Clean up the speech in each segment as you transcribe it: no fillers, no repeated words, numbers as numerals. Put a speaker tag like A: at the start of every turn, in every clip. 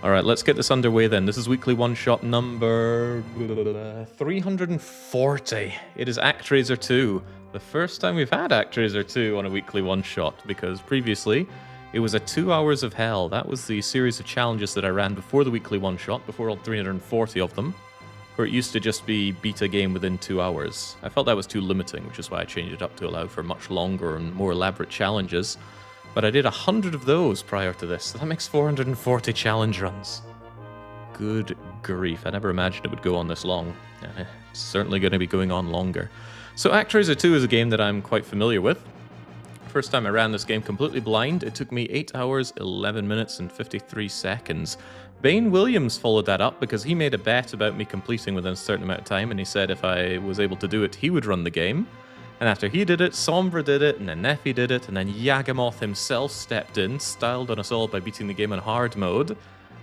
A: Alright, let's get this underway then. This is weekly one-shot number 340. It is Actraiser 2. The first time we've had Actraiser 2 on a weekly one-shot, because previously it was a 2 hours of hell. That was the series of challenges that I ran before the weekly one-shot, before all 340 of them, where it used to just be beat a game within 2 hours. I felt that was too limiting, which is why I changed it up to allow for much longer and more elaborate challenges. But I did 100 of those prior to this, so that makes 440 challenge runs. Good grief, I never imagined it would go on this long. It's certainly going to be going on longer. So Actraiser 2 is a game that I'm quite familiar with. First time I ran this game completely blind, it took me 8 hours, 11 minutes, and 53 seconds. Bane Williams followed that up because he made a bet about me completing within a certain amount of time, and he said if I was able to do it, he would run the game. And after he did it, Sombra did it, and then Neffy did it, and then Yagamoth himself stepped in, styled on us all by beating the game on hard mode. And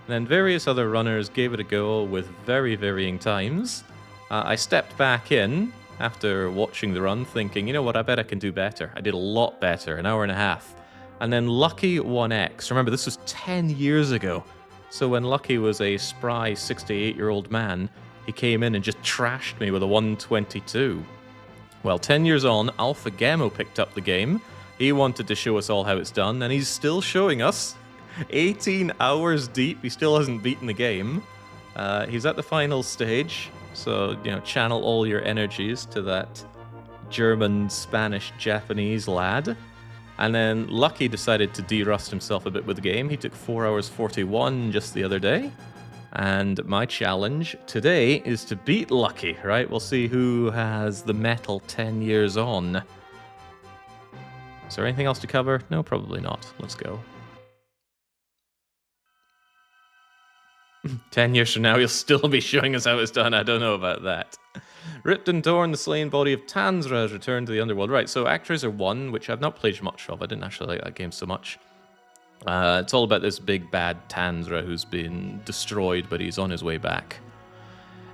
A: then various other runners gave it a go with very varying times. I stepped back in after watching the run thinking, you know what, I bet I can do better. I did a lot better, an hour and a half. And then Lucky 1X, remember this was 10 years ago. So when Lucky was a spry 68-year-old man, he came in and just trashed me with a 122. Well, 10 years on, Alpha Gemo picked up the game. He wanted to show us all how it's done, and he's still showing us. 18 hours deep, he still hasn't beaten the game. He's at the final stage, so, you know, channel all your energies to that German, Spanish, Japanese lad. And then Lucky decided to de-rust himself a bit with the game. He took 4 hours 41 just the other day. And my challenge today is to beat Lucky, right? We'll see who has the metal 10 years on. Is there anything else to cover? No, probably not. Let's go. 10 years from now, he'll still be showing us how it's done. I don't know about that. Ripped and Torn, the slain body of Tanzra has returned to the underworld. Right, so Actraiser 1, which I've not played much of. I didn't actually like that game so much. It's all about this big bad Tanzra who's been destroyed, but he's on his way back.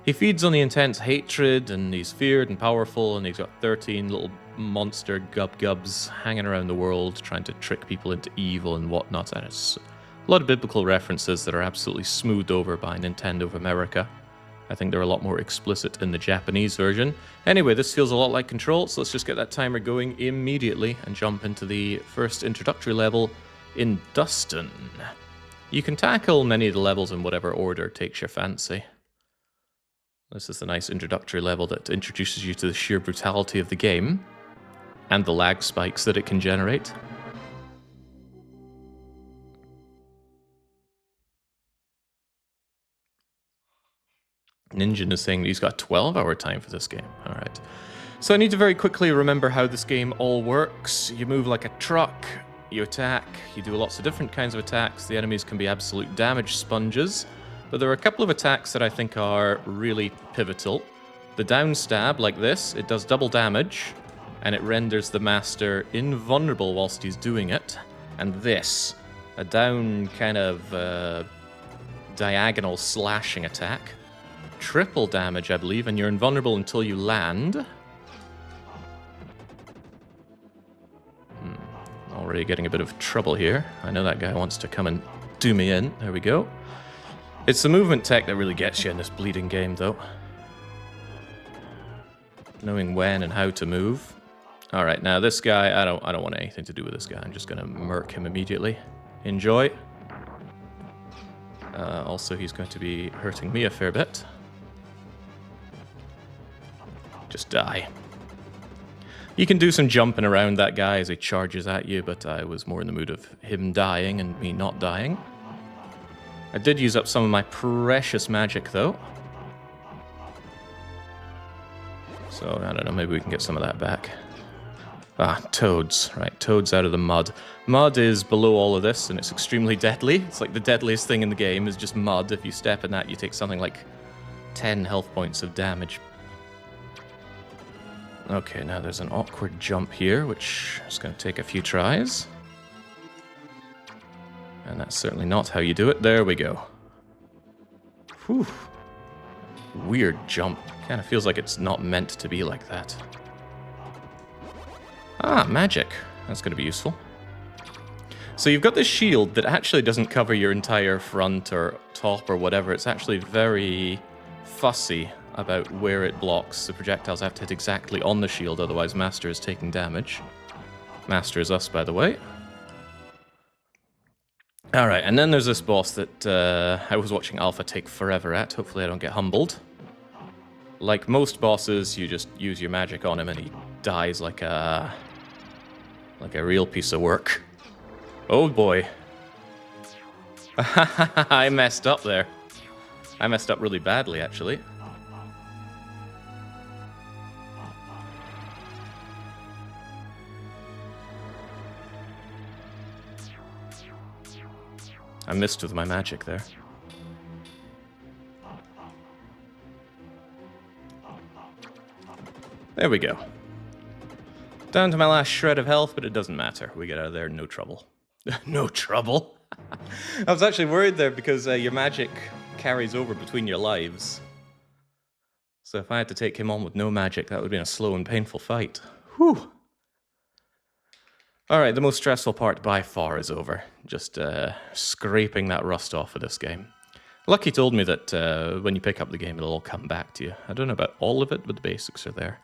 A: He feeds on the intense hatred, and he's feared and powerful, and he's got 13 little monster gub-gubs hanging around the world, trying to trick people into evil and whatnot, and it's a lot of biblical references that are absolutely smoothed over by Nintendo of America. I think they're a lot more explicit in the Japanese version. Anyway, this feels a lot like Control, so let's just get that timer going immediately and jump into the first introductory level in Dustin. You can tackle many of the levels in whatever order takes your fancy. This is a nice introductory level that introduces you to the sheer brutality of the game and the lag spikes that it can generate. Ninja is saying that he's got a 12-hour time for this game. Alright. So I need to very quickly remember how this game all works. You move like a truck. You attack, you do lots of different kinds of attacks. The enemies can be absolute damage sponges, but there are a couple of attacks that I think are really pivotal. The down stab, like this, it does double damage, and it renders the master invulnerable whilst he's doing it. And this, a down kind of diagonal slashing attack. Triple damage, I believe, and you're invulnerable until you land. Already getting a bit of trouble here. I know that guy wants to come and do me in. There we go. It's the movement tech that really gets you in this bleeding game, though. Knowing when and how to move. All right, now this guy, I don't want anything to do with this guy. I'm just gonna murk him immediately. Enjoy. Also, he's going to be hurting me a fair bit. Just die. You can do some jumping around that guy as he charges at you, but I was more in the mood of him dying and me not dying. I did use up some of my precious magic, though. So, I don't know, maybe we can get some of that back. Ah, toads. Right, toads out of the mud. Mud is below all of this, and it's extremely deadly. It's like the deadliest thing in the game is just mud. If you step in that, you take something like 10 health points of damage. Okay, now there's an awkward jump here, which is going to take a few tries. And that's certainly not how you do it. There we go. Whew. Weird jump. Kind of feels like it's not meant to be like that. Ah, magic. That's going to be useful. So you've got this shield that actually doesn't cover your entire front or top or whatever. It's actually very fussy about where it blocks. The projectiles have to hit exactly on the shield, otherwise Master is taking damage. Master is us, by the way. Alright, and then there's this boss that I was watching Alpha take forever at. Hopefully I don't get humbled. Like most bosses, you just use your magic on him and he dies like a real piece of work. Oh boy. I messed up there. I messed up really badly, actually. I missed with my magic there. There we go. Down to my last shred of health, but it doesn't matter. We get out of there, no trouble. No trouble? I was actually worried there because your magic carries over between your lives. So if I had to take him on with no magic, that would have been a slow and painful fight. Whew. Alright, the most stressful part by far is over. Just scraping that rust off of this game. Lucky told me that when you pick up the game, it'll all come back to you. I don't know about all of it, but the basics are there.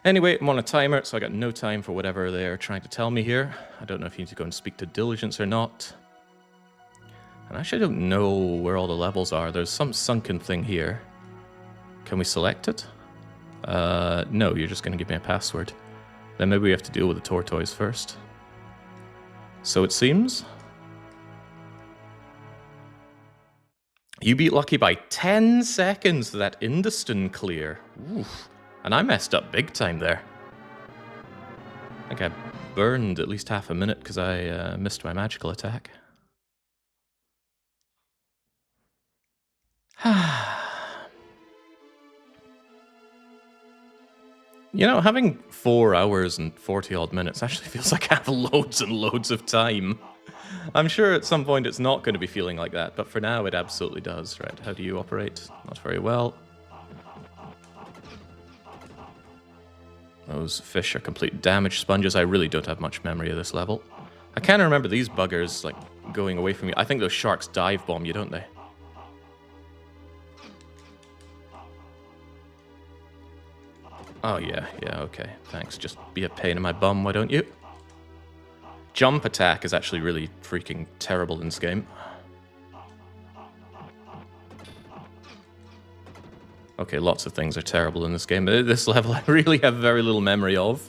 A: Anyway, I'm on a timer, so I got no time for whatever they're trying to tell me here. I don't know if you need to go and speak to Diligence or not. And I actually don't know where all the levels are. There's some sunken thing here. Can we select it? No, you're just going to give me a password. Then maybe we have to deal with the tortoise first. So it seems. You beat Lucky by 10 seconds for that Dustin clear. Oof. And I messed up big time there. I think I burned at least half a minute because I missed my magical attack. You know, having 4 hours and 40 odd minutes actually feels like I have loads and loads of time. I'm sure at some point it's not going to be feeling like that, but for now it absolutely does. Right, how do you operate? Not very well. Those fish are complete damage sponges. I really don't have much memory of this level. I kind of remember these buggers, like, going away from me. I think those sharks dive bomb you, don't they? Oh, yeah, okay. Thanks. Just be a pain in my bum, why don't you? Jump attack is actually really freaking terrible in this game. Okay, lots of things are terrible in this game, but this level I really have very little memory of.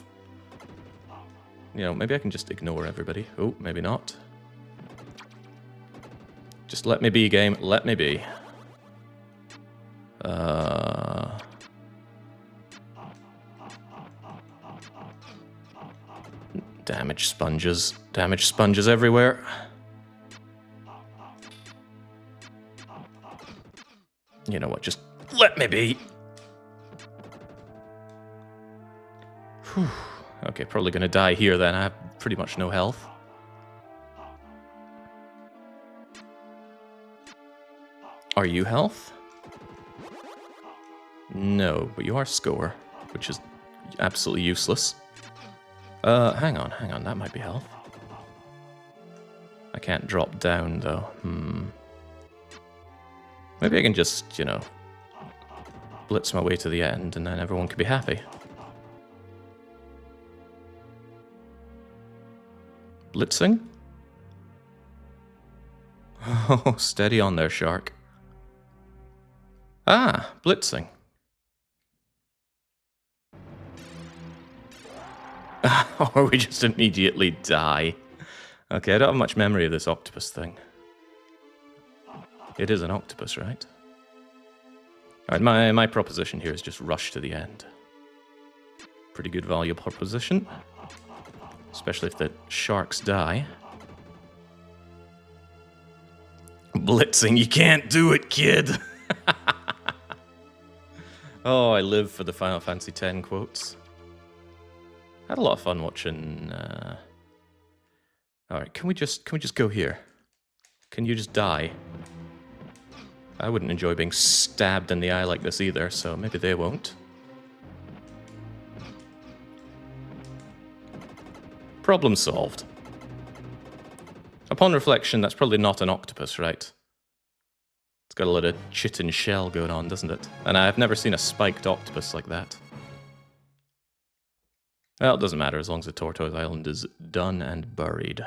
A: You know, maybe I can just ignore everybody. Oh, maybe not. Just let me be, game. Let me be. Damage sponges. Damage sponges everywhere. You know what, just let me be. Whew. Okay, probably gonna die here then. I have pretty much no health. Are you health? No, but you are score, which is absolutely useless. Hang on, that might be health. I can't drop down, though. Maybe I can just, you know, blitz my way to the end, and then everyone can be happy. Blitzing? Oh, steady on there, shark. Ah, blitzing. Or we just immediately die. Okay, I don't have much memory of this octopus thing. It is an octopus, right? Alright, my proposition here is just rush to the end. Pretty good value proposition. Especially if the sharks die. Blitzing, you can't do it, kid! Oh, I live for the Final Fantasy X quotes. Had a lot of fun watching. All right, can we just go here? Can you just die? I wouldn't enjoy being stabbed in the eye like this either, so maybe they won't. Problem solved. Upon reflection, that's probably not an octopus, right? It's got a lot of chitin shell going on, doesn't it? And I've never seen a spiked octopus like that. Well, it doesn't matter as long as the Tortoise Island is done and buried.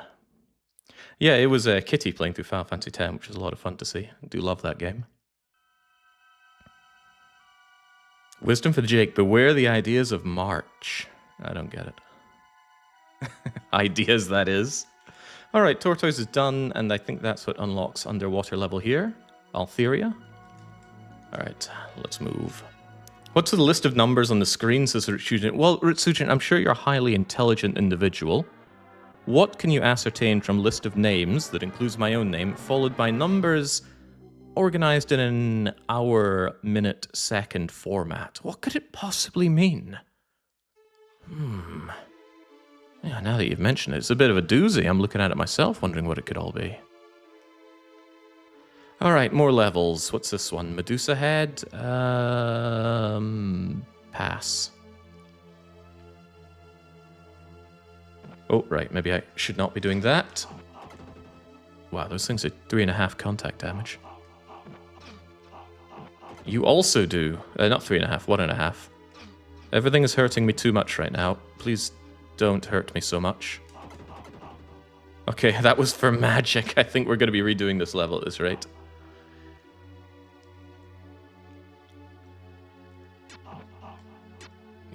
A: Yeah, it was Kitty playing through Final Fantasy X, which was a lot of fun to see. I do love that game. Wisdom for the Jake. Beware the ideas of March. I don't get it. Ideas, that is. Alright, Tortoise is done, and I think that's what unlocks underwater level here. Altheria. Alright, let's move. What's the list of numbers on the screen, says Ritsujin? Well, Ritsujin, I'm sure you're a highly intelligent individual. What can you ascertain from list of names, that includes my own name, followed by numbers organized in an hour, minute, second format? What could it possibly mean? Yeah, now that you've mentioned it, it's a bit of a doozy. I'm looking at it myself, wondering what it could all be. Alright, more levels. What's this one? Medusa head? Pass. Oh, right, maybe I should not be doing that. Wow, those things are 3.5 contact damage. You also do. Not 3.5, 1.5. Everything is hurting me too much right now. Please don't hurt me so much. Okay, that was for magic. I think we're going to be redoing this level at this rate.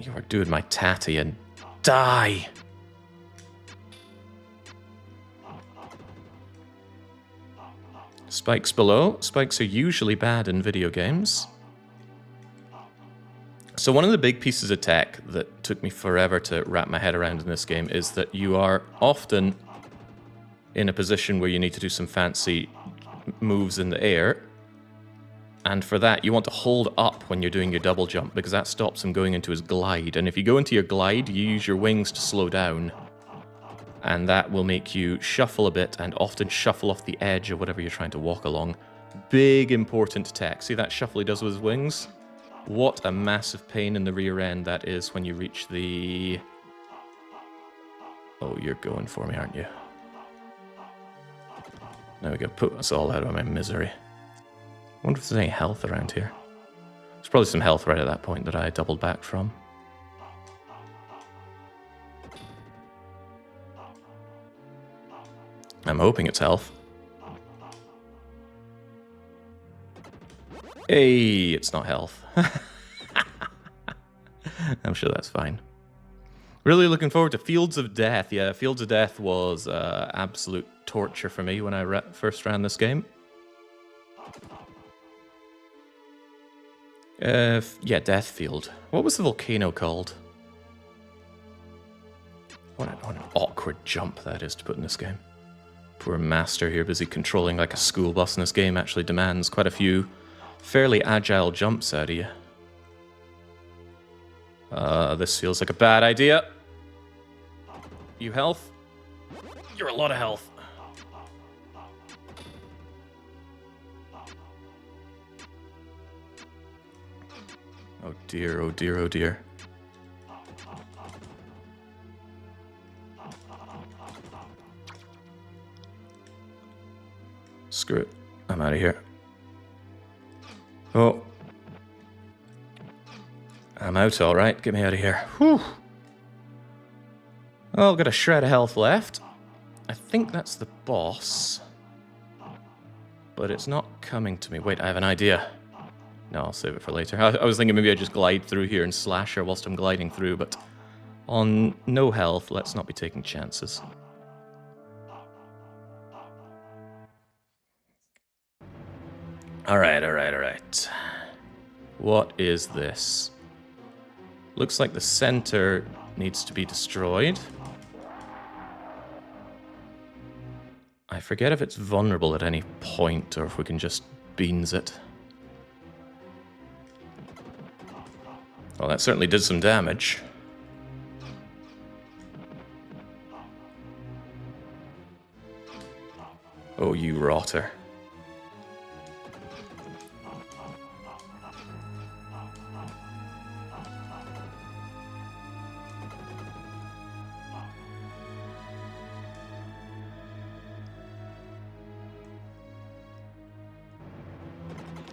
A: You are doing my tatty and die! Spikes below. Spikes are usually bad in video games. So one of the big pieces of tech that took me forever to wrap my head around in this game is that you are often in a position where you need to do some fancy moves in the air. And for that, you want to hold up when you're doing your double jump, because that stops him going into his glide. And if you go into your glide, you use your wings to slow down. And that will make you shuffle a bit, and often shuffle off the edge of whatever you're trying to walk along. Big, important tech. See that shuffle he does with his wings? What a massive pain in the rear end that is when you reach the... Oh, you're going for me, aren't you? There we go. Put us all out of my misery. I wonder if there's any health around here. There's probably some health right at that point that I doubled back from. I'm hoping it's health. Hey, it's not health. I'm sure that's fine. Really looking forward to Fields of Death. Yeah, Fields of Death was absolute torture for me when I first ran this game. Yeah, Deathfield. What was the volcano called? What an awkward jump that is to put in this game. Poor master here, busy controlling like a school bus in this game, actually demands quite a few fairly agile jumps out of you. This feels like a bad idea. You health? You're a lot of health. Oh dear, oh dear, oh dear. Screw it. I'm out of here. Oh. I'm out, alright. Get me out of here. Whew. Well, got a shred of health left. I think that's the boss. But it's not coming to me. Wait, I have an idea. No, I'll save it for later. I was thinking maybe I just glide through here and slash her whilst I'm gliding through, but on no health, let's not be taking chances. Alright, alright, alright. What is this? Looks like the center needs to be destroyed. I forget if it's vulnerable at any point or if we can just beans it. Well, that certainly did some damage. Oh, you rotter.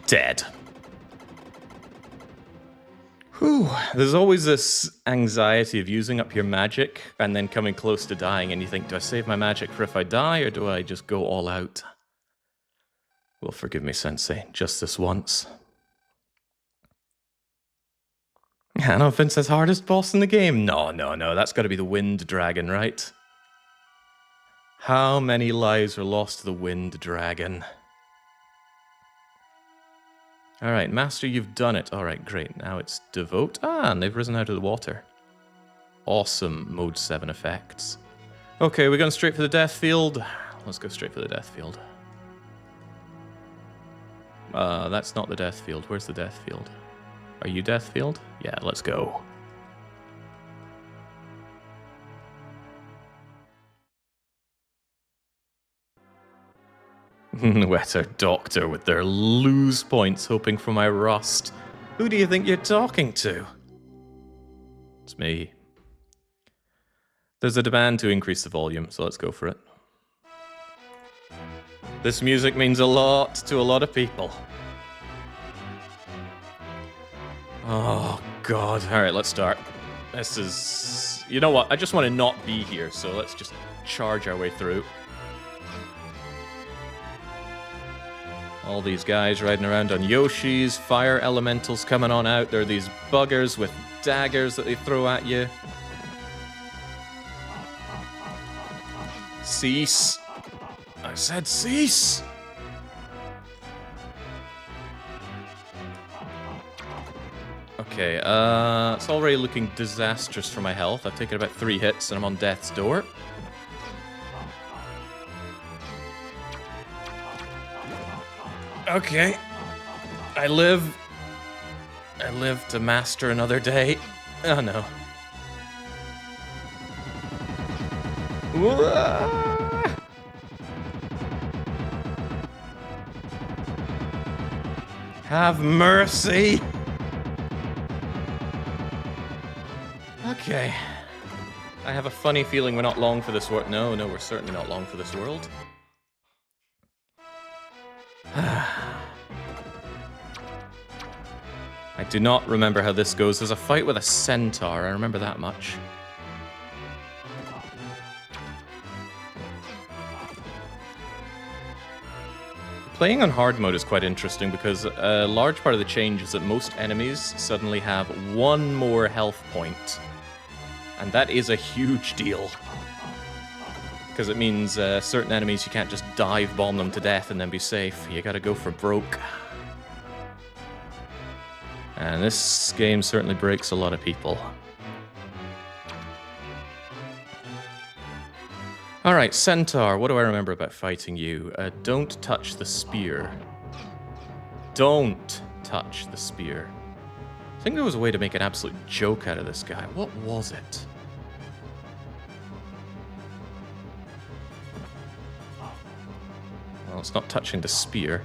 A: Dead. Whew. There's always this anxiety of using up your magic and then coming close to dying, and you think, do I save my magic for if I die, or do I just go all out? Well, forgive me, Sensei, just this once. I know Vince's hardest boss in the game. No, that's got to be the Wind Dragon, right? How many lives were lost to the Wind Dragon? Alright, Master, you've done it. Alright, great. Now it's Devote. Ah, and they've risen out of the water. Awesome Mode 7 effects. Okay, we're going straight for the Death Field. Let's go straight for the Death Field. That's not the Death Field. Where's the Death Field? Are you Death Field? Yeah, let's go. Wetter Doctor with their lose points hoping for my rust. Who do you think you're talking to? It's me. There's a demand to increase the volume, so let's go for it. This music means a lot to a lot of people. Oh, God. Alright, let's start. This is... You know what? I just want to not be here, so let's just charge our way through. All these guys riding around on Yoshis, fire elementals coming on out. There are these buggers with daggers that they throw at you. Cease. I said cease. Okay, it's already looking disastrous for my health. I've taken about 3 hits and I'm on death's door. Okay. I live to master another day. Oh no. Have mercy. Okay. I have a funny feeling we're not long for this world. No, we're certainly not long for this world. I do not remember how this goes. There's a fight with a centaur. I remember that much. Playing on hard mode is quite interesting because a large part of the change is that most enemies suddenly have 1 more health point. And that is a huge deal. Because it means certain enemies you can't just dive bomb them to death and then be safe. You gotta go for broke. And this game certainly breaks a lot of people. Alright, Centaur, what do I remember about fighting you? Don't touch the spear. Don't touch the spear. I think there was a way to make an absolute joke out of this guy. What was it? Well, it's not touching the spear.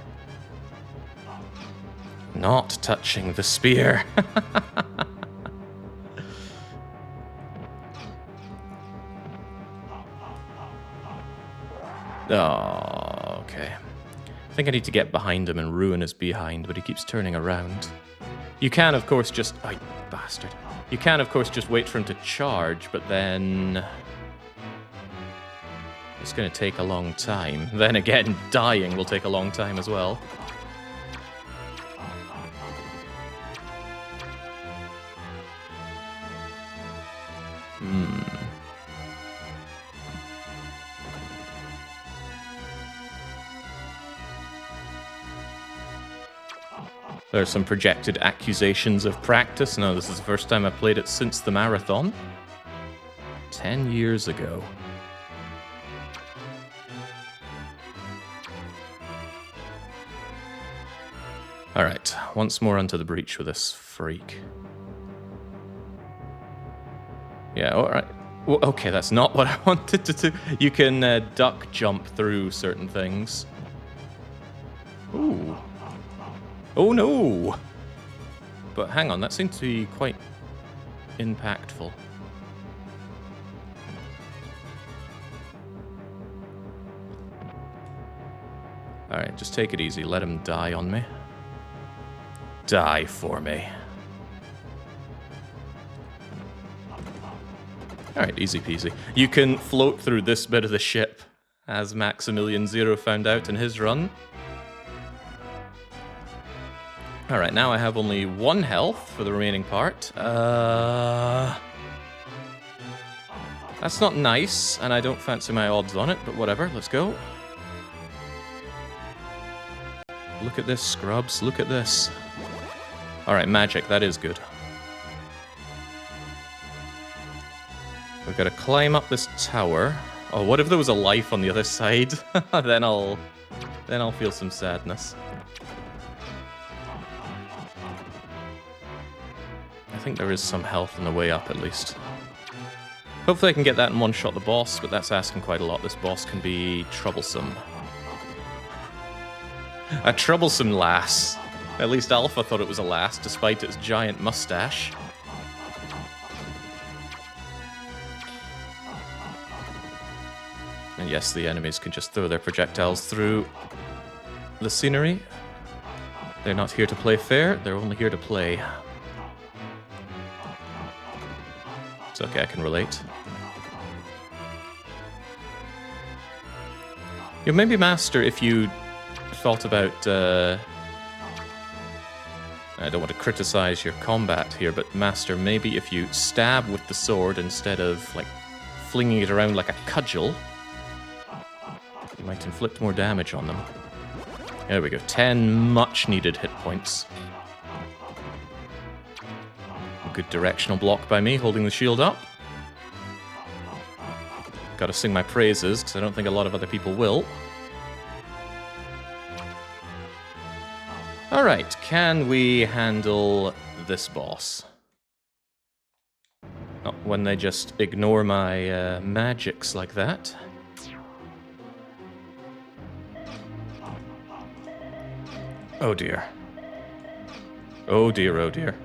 A: Not touching the spear. Oh, okay. I think I need to get behind him and ruin his behind, but he keeps turning around. You can, of course, just... Oh, bastard. You can, of course, just wait for him to charge, but then... It's going to take a long time. Then again, dying will take a long time as well. There are some projected accusations of practice. No, this is the first time I've played it since the marathon. 10 years ago. Alright, once more onto the breach with this freak. Yeah, alright. Well, okay, that's not what I wanted to do. You can duck jump through certain things. Ooh. Oh no! But hang on, that seemed to be quite impactful. Alright, just take it easy. Let him die on me. Die for me. Alright, easy peasy. You can float through this bit of the ship, as Maximilian Zero found out in his run. Alright, now I have only 1 health for the remaining part. That's not nice, and I don't fancy my odds on it, but whatever, let's go. Look at this, scrubs, look at this. Alright, magic, that is good. We've got to climb up this tower. Oh, what if there was a life on the other side? Then I'll feel some sadness. I think there is some health on the way up, at least. Hopefully I can get that and one-shot the boss, but that's asking quite a lot. This boss can be troublesome. A troublesome lass. At least Alpha thought it was a lass, despite its giant mustache. And yes, the enemies can just throw their projectiles through the scenery. They're not here to play fair, they're only here to play. It's okay, I can relate. You maybe Master, if you thought about... I don't want to criticize your combat here, but Master, maybe if you stab with the sword instead of, like, flinging it around like a cudgel, you might inflict more damage on them. There we go, 10 much-needed hit points. A good directional block by me, holding the shield up. Gotta sing my praises, because I don't think a lot of other people will. Alright, can we handle this boss? Not when they just ignore my magics like that. Oh dear. Oh dear, oh dear.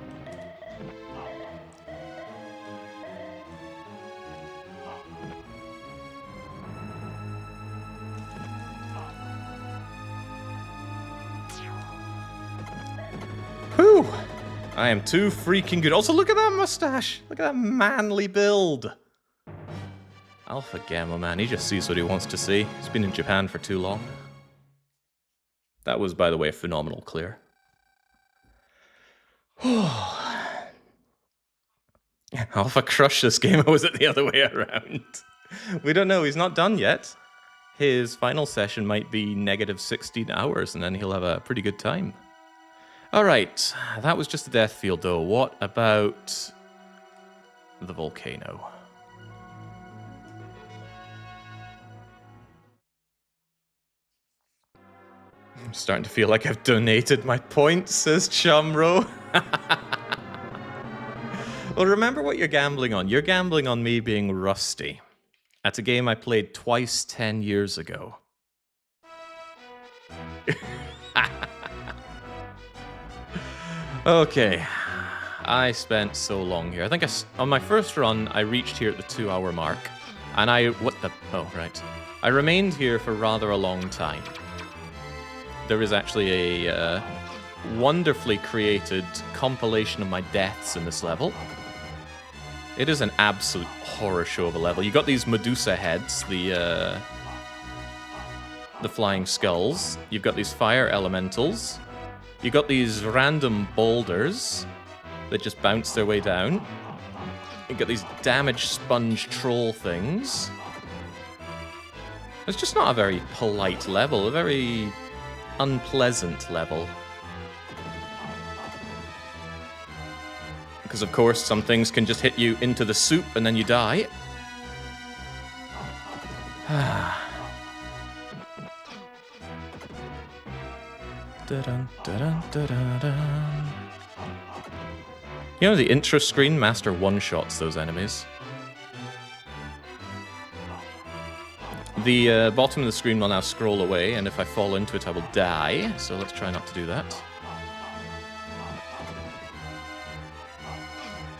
A: Whew! I am too freaking good. Also, look at that mustache! Look at that manly build! Alpha Gamma, man, he just sees what he wants to see. He's been in Japan for too long. That was, by the way, a phenomenal clear. Alpha crushed this game, or was it the other way around? We don't know, he's not done yet. His final session might be negative 16 hours, and then he'll have a pretty good time. Alright, that was just the death field, though. What about the volcano? I'm starting to feel like I've donated my points, says Chumro. Well, remember what you're gambling on. You're gambling on me being rusty at a game I played twice 10 years ago. Okay. I spent so long here. I think on my first run, I reached here at the 2-hour mark. And oh, right. I remained here for rather a long time. There is actually a wonderfully created compilation of my deaths in this level. It is an absolute horror show of a level. You got these Medusa heads, the flying skulls. You've got these fire elementals. You got these random boulders that just bounce their way down. You got these damage sponge troll things. It's just not a very polite level, a very unpleasant level. Because of course some things can just hit you into the soup and then you die. Dun, dun, dun, dun, dun. You know, the intro screen, Master one-shots those enemies. The bottom of the screen will now scroll away, and if I fall into it, I will die. So let's try not to do that.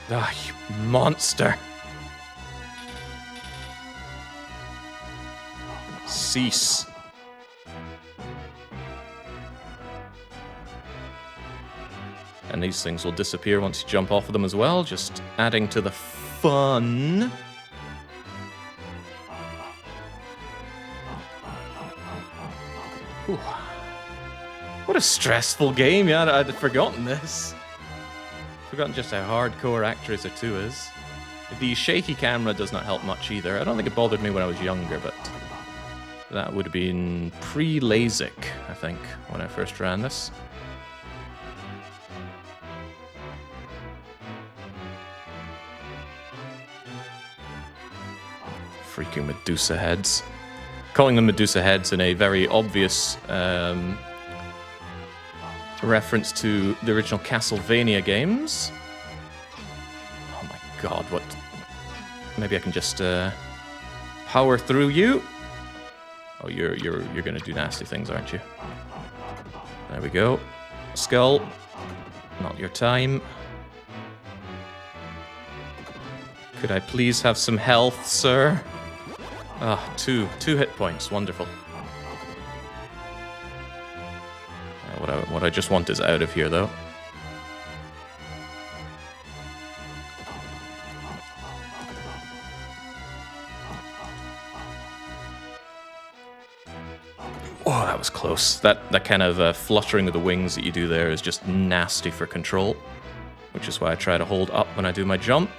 A: Ah, you monster! Cease. And these things will disappear once you jump off of them as well, just adding to the fun. Whew. What a stressful game, yeah, I'd forgotten this. Forgotten just how hardcore Actraiser 2 is. The shaky camera does not help much either. I don't think it bothered me when I was younger, but that would have been pre-LASIK, I think, when I first ran this. Freaking Medusa heads. Calling them Medusa heads in a very obvious reference to the original Castlevania games. Oh my god, what? Maybe I can just power through you. Oh, you're gonna do nasty things, aren't you? There we go. Skull. Not your time. Could I please have some health, sir? Ah, two hit points. Wonderful. What I just want is out of here, though. Oh, that was close. That kind of fluttering of the wings that you do there is just nasty for control, which is why I try to hold up when I do my jump.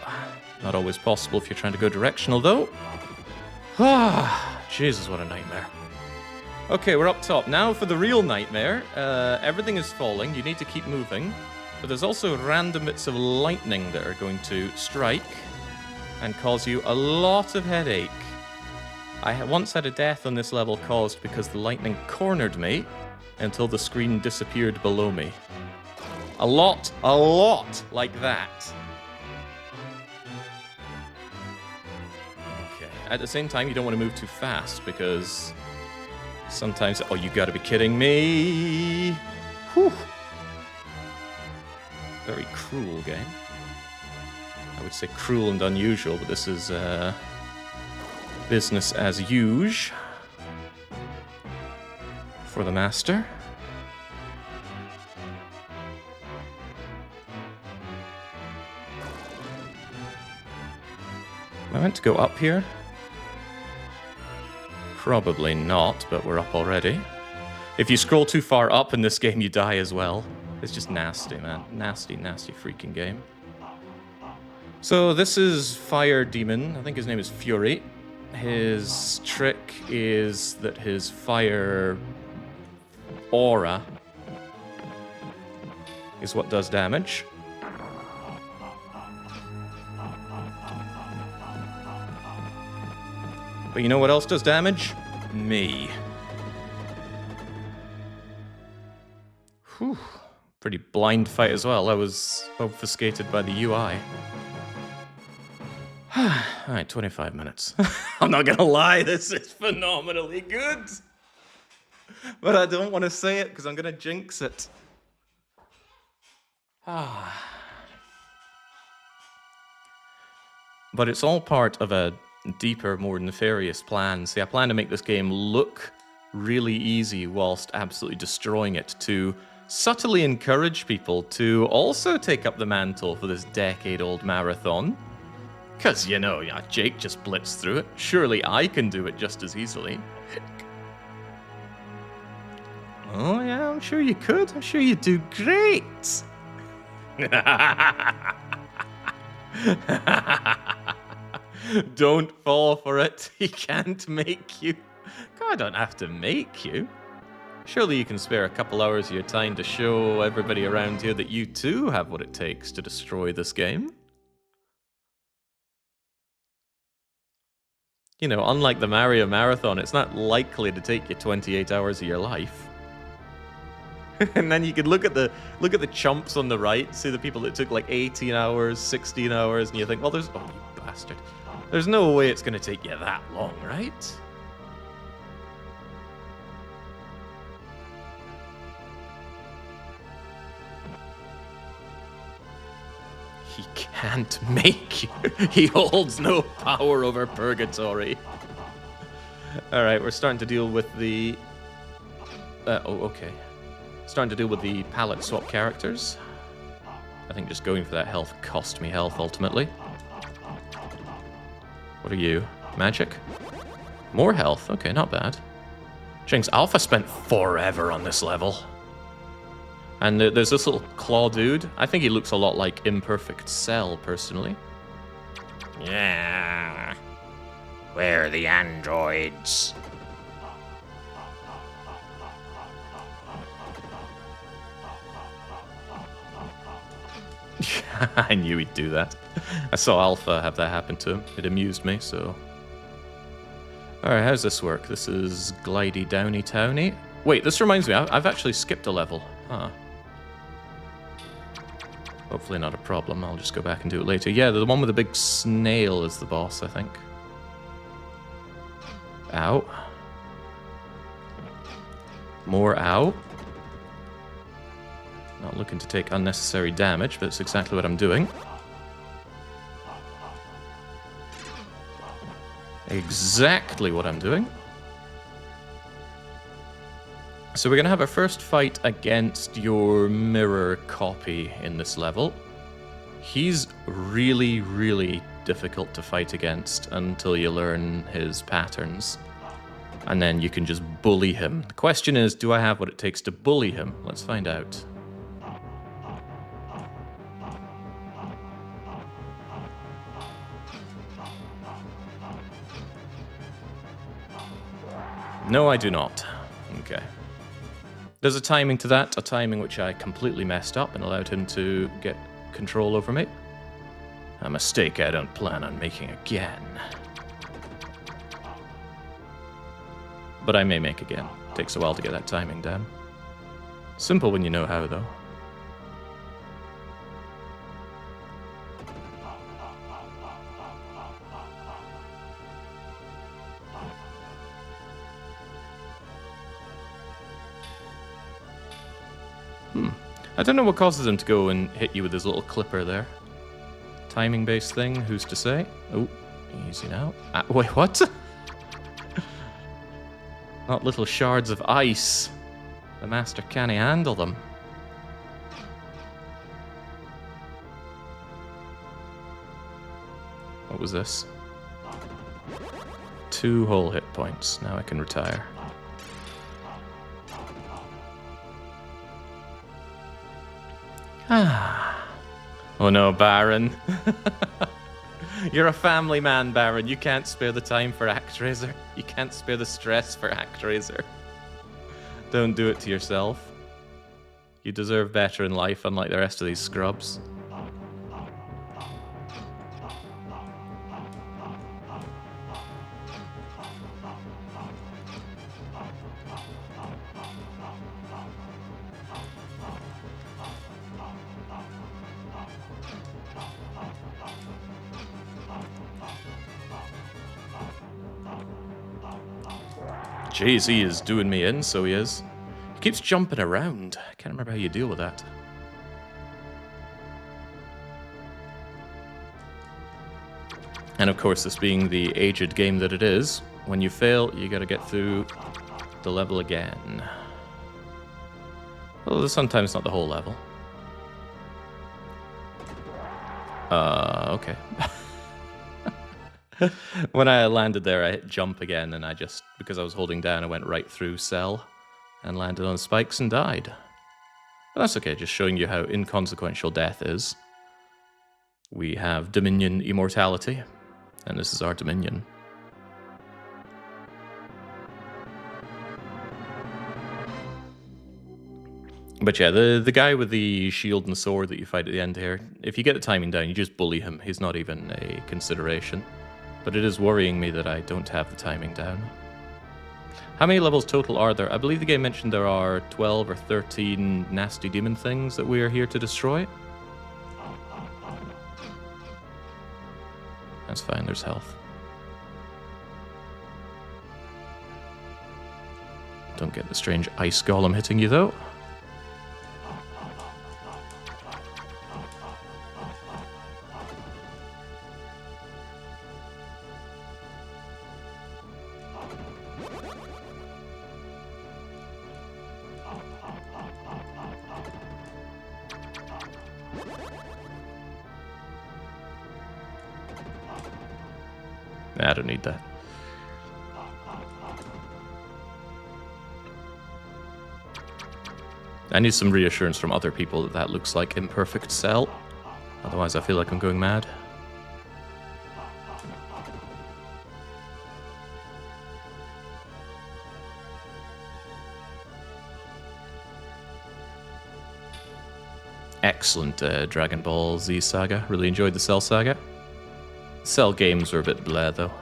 A: Not always possible if you're trying to go directional, though. Ah, Jesus, what a nightmare. Okay, we're up top. Now for the real nightmare. Everything is falling. You need to keep moving. But there's also random bits of lightning that are going to strike and cause you a lot of headache. I once had a death on this level caused because the lightning cornered me until the screen disappeared below me. A lot like that. Okay. At the same time, you don't want to move too fast because sometimes... Oh, you gotta be kidding me! Whew. Very cruel game. I would say cruel and unusual, but this is business as usual for the master. Am I meant to go up here? Probably not, but we're up already. If you scroll too far up in this game, you die as well. It's just nasty, man. Nasty, nasty freaking game. So this is Fire Demon. I think his name is Fury. His trick is that his fire aura is what does damage. But you know what else does damage? Me. Whew. Pretty blind fight as well. I was obfuscated by the UI. Alright, 25 minutes. I'm not gonna lie, this is phenomenally good. But I don't want to say it because I'm gonna jinx it. But it's all part of a deeper, more nefarious plan. See, I plan to make this game look really easy whilst absolutely destroying it, to subtly encourage people to also take up the mantle for this decade-old marathon. Because, you know, yeah, Jake just blitzed through it. Surely I can do it just as easily. Oh, yeah, I'm sure you could. I'm sure you'd do great. Don't fall for it. He can't make you. God, I don't have to make you. Surely you can spare a couple hours of your time to show everybody around here that you too have what it takes to destroy this game. You know, unlike the Mario Marathon, it's not likely to take you 28 hours of your life. And then you could look at the chumps on the right, see the people that took like 18 hours, 16 hours, and you think, well, there's... Oh, you bastard. There's no way it's going to take you that long, right? He can't make you. He holds no power over purgatory. Alright, we're starting to deal with the... oh, okay. Starting to deal with the palette swap characters. I think just going for that health cost me health, ultimately. What are you? Magic? More health? Okay, not bad. Jinx, Alpha spent forever on this level. And there's this little claw dude. I think he looks a lot like Imperfect Cell, personally.
B: Yeah. Where are the androids?
A: I knew he'd do that. I saw Alpha have that happen to him. It amused me, so... Alright, how's this work? This is glidey downy towny. Wait, this reminds me, I've actually skipped a level. Huh. Hopefully not a problem. I'll just go back and do it later. Yeah, the one with the big snail is the boss, I think. Ow. More ow. Not looking to take unnecessary damage, but it's exactly what I'm doing. Exactly what I'm doing. So we're going to have our first fight against your mirror copy in this level. He's really, really difficult to fight against until you learn his patterns. And then you can just bully him. The question is, do I have what it takes to bully him? Let's find out. No, I do not. Okay. There's a timing to that, a timing which I completely messed up and allowed him to get control over me. A mistake I don't plan on making again. But I may make again. Takes a while to get that timing down. Simple when you know how, though. I don't know what causes him to go and hit you with his little clipper there. Timing-based thing, who's to say? Oh, easy now. Wait, what? Not little shards of ice. The master can't handle them. What was this? 2 whole hit points. Now I can retire. Ah. Oh no, Baron. You're a family man, Baron. You can't spare the time for Actraiser. You can't spare the stress for Actraiser. Don't do it to yourself. You deserve better in life, unlike the rest of these scrubs. Jeez, he is doing me in, so he is. He keeps jumping around. I can't remember how you deal with that. And of course, this being the aged game that it is, when you fail, you gotta get through the level again. Well, sometimes not the whole level. Okay. When I landed there, I hit jump again, and I just, because I was holding down, I went right through cell and landed on spikes and died. But that's okay, just showing you how inconsequential death is. We have Dominion Immortality, and this is our Dominion. But yeah, the guy with the shield and sword that you fight at the end here, if you get the timing down, you just bully him. He's not even a consideration. But it is worrying me that I don't have the timing down. How many levels total are there? I believe the game mentioned there are 12 or 13 nasty demon things that we are here to destroy. That's fine, there's health. Don't get the strange ice golem hitting you, though. Nah, I don't need that. I need some reassurance from other people that that looks like imperfect cell. Otherwise, I feel like I'm going mad. Excellent Dragon Ball Z saga. Really enjoyed the Cell saga. Cell games are a bit bleh, though.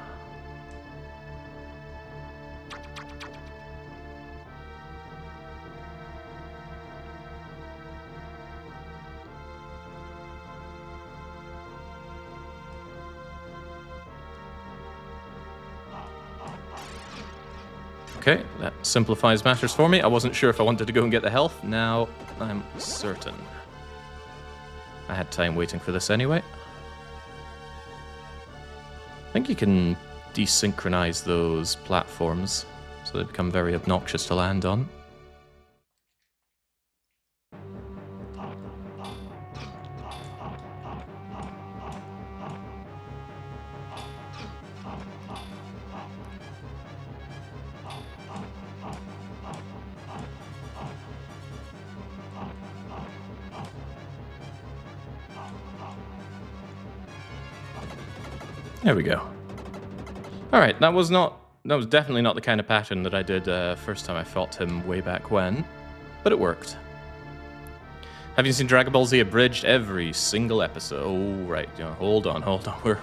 A: Okay, that simplifies matters for me. I wasn't sure if I wanted to go and get the health. Now I'm certain. I had time waiting for this anyway. I think you can desynchronize those platforms so they become very obnoxious to land on. There we go. Alright, that was definitely not the kind of pattern that I did first time I fought him way back when, but it worked. Have you seen Dragon Ball Z Abridged? Every single episode. Oh, right. You know, hold on.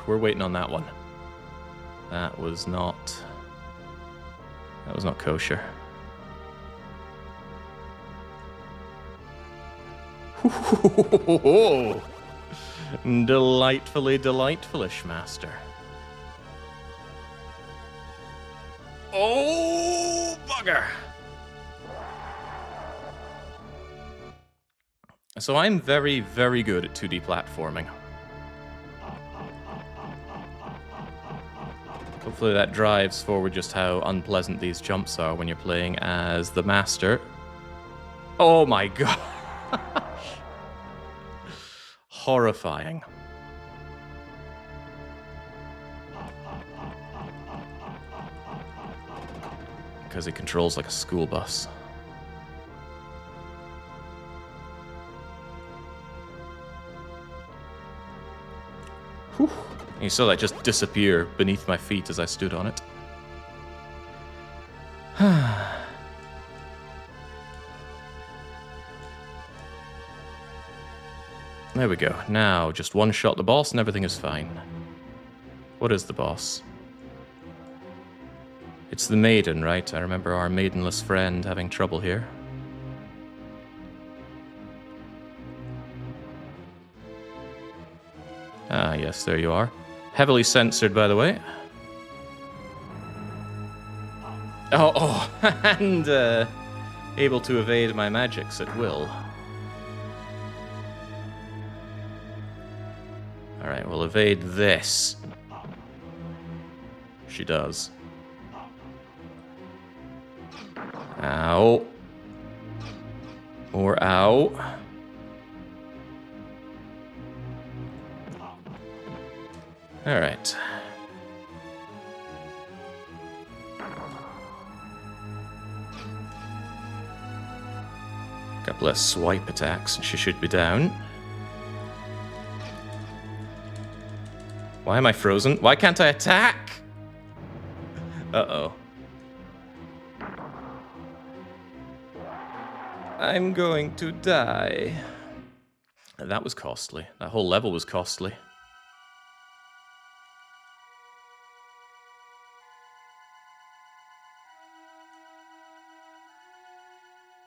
A: We're waiting on that one. That was not kosher. Delightfully delightfulish, master. Oh, bugger! So I'm very, very good at 2D platforming. Hopefully that drives forward just how unpleasant these jumps are when you're playing as the master. Oh my god! Horrifying. Because it controls like a school bus. Whew. You saw that just disappear beneath my feet as I stood on it. There we go. Now, just one shot the boss and everything is fine. What is the boss? It's the maiden, right? I remember our maidenless friend having trouble here. Ah, yes, there you are. Heavily censored, by the way. Oh, and able to evade my magics at will. Alright, we'll evade this. She does. Ow. Or ow. Alright. Couple of swipe attacks and she should be down. Why am I frozen? Why can't I attack? Uh-oh. I'm going to die. That was costly. That whole level was costly.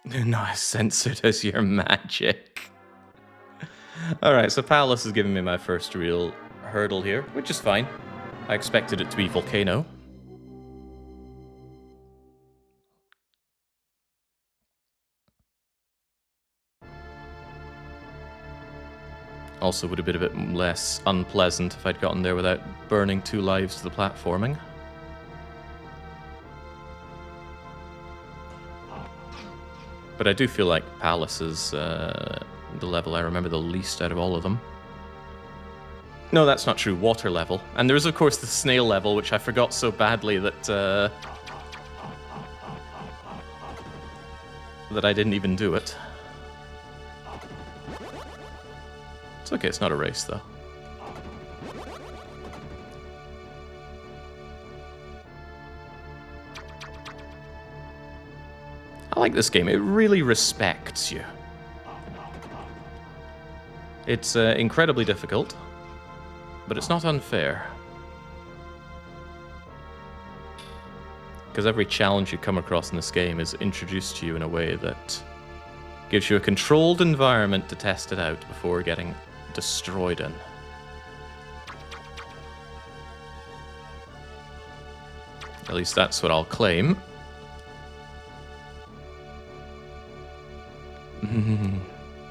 A: Not as censored as your magic. Alright, so Palace is giving me my first real hurdle here, which is fine. I expected it to be Volcano. Also would have been a bit less unpleasant if I'd gotten there without burning 2 lives to the platforming. But I do feel like Palace is the level I remember the least out of all of them. No, that's not true. Water level. And there is, of course, the snail level, which I forgot so badly that that I didn't even do it. It's okay, it's not a race, though. I like this game. It really respects you. It's incredibly difficult, but it's not unfair. Because every challenge you come across in this game is introduced to you in a way that gives you a controlled environment to test it out before getting destroyed in. At least that's what I'll claim.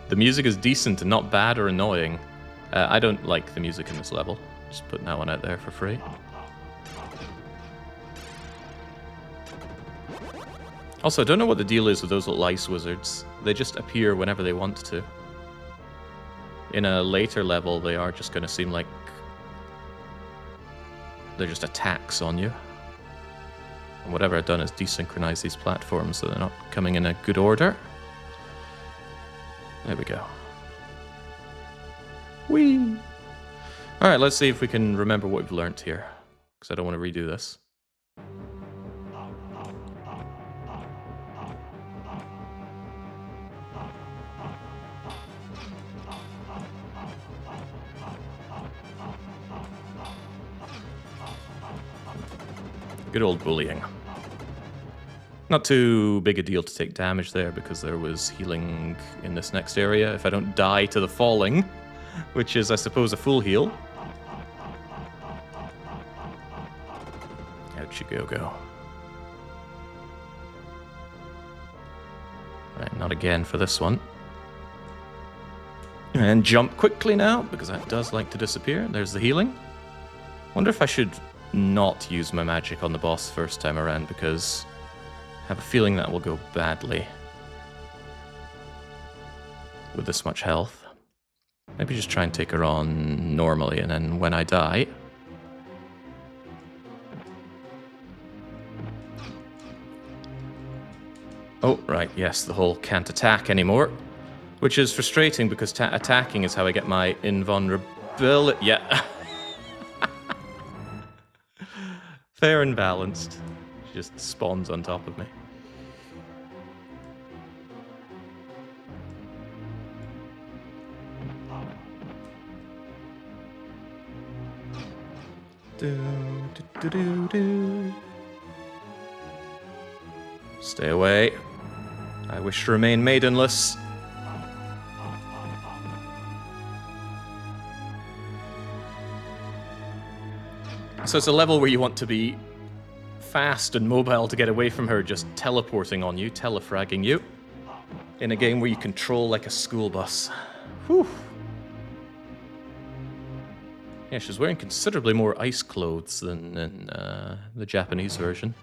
A: The music is decent and not bad or annoying. I don't like the music in this level. Just putting that one out there for free. Also, I don't know what the deal is with those little ice wizards. They just appear whenever they want to. In a later level, they are just going to seem like they're just attacks on you. And whatever I've done is desynchronize these platforms so they're not coming in a good order. There we go. Whee! Alright, let's see if we can remember what we've learnt here. Because I don't want to redo this. Good old bullying. Not too big a deal to take damage there because there was healing in this next area if I don't die to the falling, which is, I suppose, a full heal. Out you go. Right, not again for this one. And jump quickly now, because that does like to disappear. There's the healing. Wonder if I should not use my magic on the boss first time around, because I have a feeling that will go badly with this much health. Maybe just try and take her on normally, and then when I die... Oh, right, yes, the whole can't attack anymore. Which is frustrating, because attacking is how I get my invulnerability. Yeah. Fair and balanced. She just spawns on top of me. Stay away. I wish to remain maidenless. So it's a level where you want to be fast and mobile to get away from her just teleporting on you, telefragging you, in a game where you control like a school bus. Whew. Yeah, she's wearing considerably more ice clothes than in the Japanese version.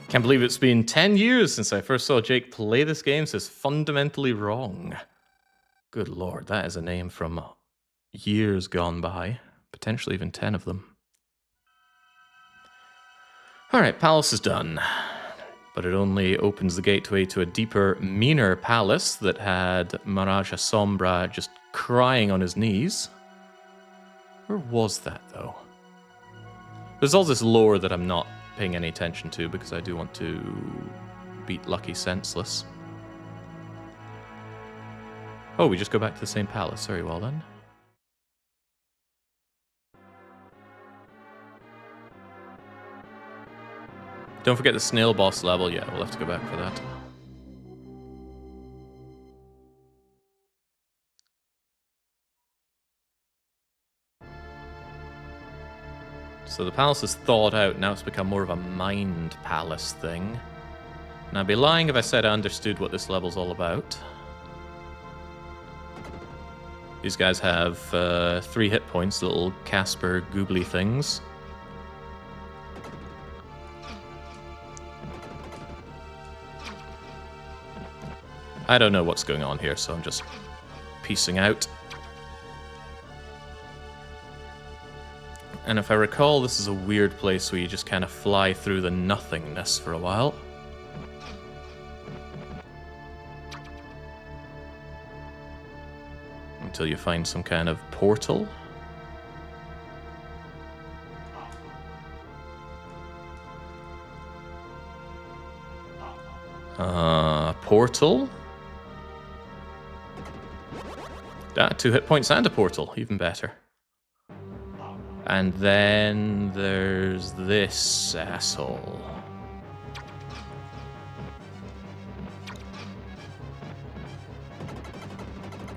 A: Can't believe it's been 10 years since I first saw Jake play this game, so it's fundamentally wrong. Good lord, that is a name from years gone by. Potentially even 10 of them. Alright, palace is done. But it only opens the gateway to a deeper, meaner palace that had Maharaja Sombra just crying on his knees. Where was that, though? There's all this lore that I'm not paying any attention to because I do want to beat Lucky senseless. Oh, we just go back to the same palace. Very well, then. Don't forget the snail boss level. Yeah, we'll have to go back for that. So the palace is thawed out. Now it's become more of a mind palace thing. And I'd be lying if I said I understood what this level's all about. These guys have 3 hit points, little Casper googly things. I don't know what's going on here, so I'm just piecing out. And if I recall, this is a weird place where you just kind of fly through the nothingness for a while. Until you find some kind of portal. Portal? 2 hit points and a portal, even better. And then there's this asshole.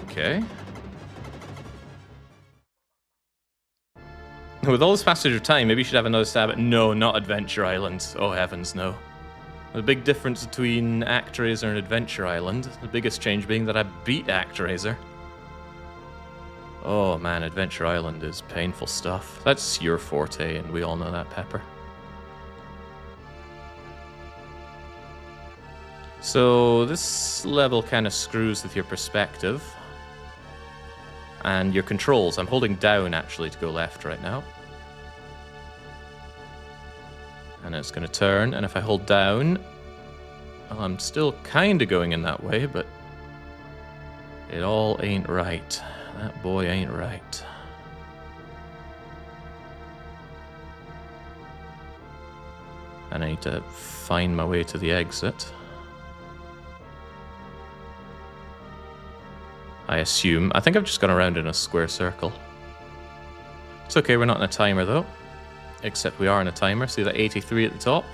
A: Okay. With all this passage of time, maybe you should have another stab at... No, not Adventure Island. Oh heavens, no. The big difference between Actraiser and Adventure Island, the biggest change being that I beat Actraiser. Oh man, Adventure Island is painful stuff. That's your forte, and we all know that, Pepper. So this level kind of screws with your perspective. And your controls. I'm holding down, actually, to go left right now. And it's going to turn, and if I hold down... Well, I'm still kind of going in that way, but... It all ain't right. That boy ain't right. And I need to find my way to the exit. I assume. I think I've just gone around in a square circle. It's okay, we're not in a timer though. Except we are in a timer. See that 83 at the top?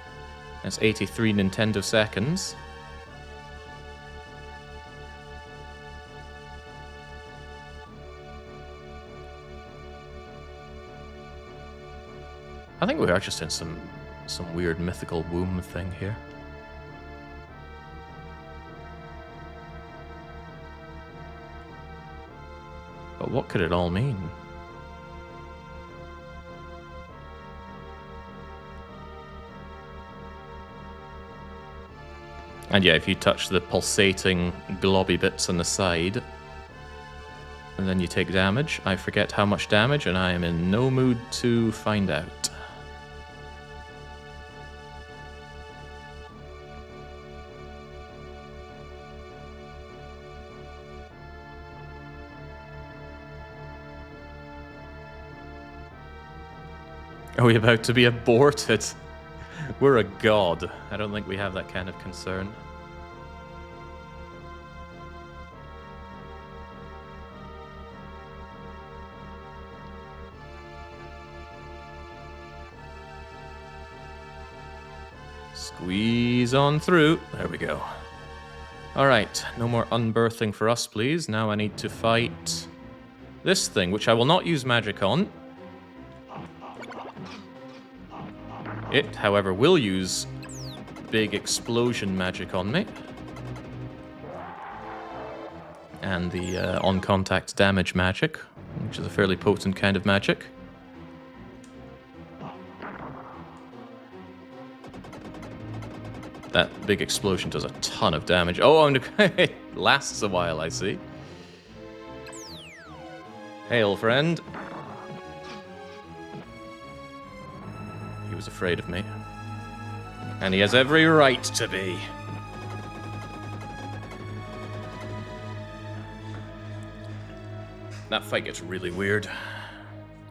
A: That's 83 Nintendo seconds. I think we are just in some weird mythical womb thing here. But what could it all mean? And yeah, if you touch the pulsating globby bits on the side, and then you take damage, I forget how much damage, and I am in no mood to find out. Are we about to be aborted? We're a god. I don't think we have that kind of concern. Squeeze on through. There we go. Alright, no more unbirthing for us, please. Now I need to fight this thing, which I will not use magic on. It, however, will use big explosion magic on me. And the on-contact damage magic, which is a fairly potent kind of magic. That big explosion does a ton of damage. Oh, and it lasts a while, I see. Hail, friend. He was afraid of me. And he has every right to be. That fight gets really weird.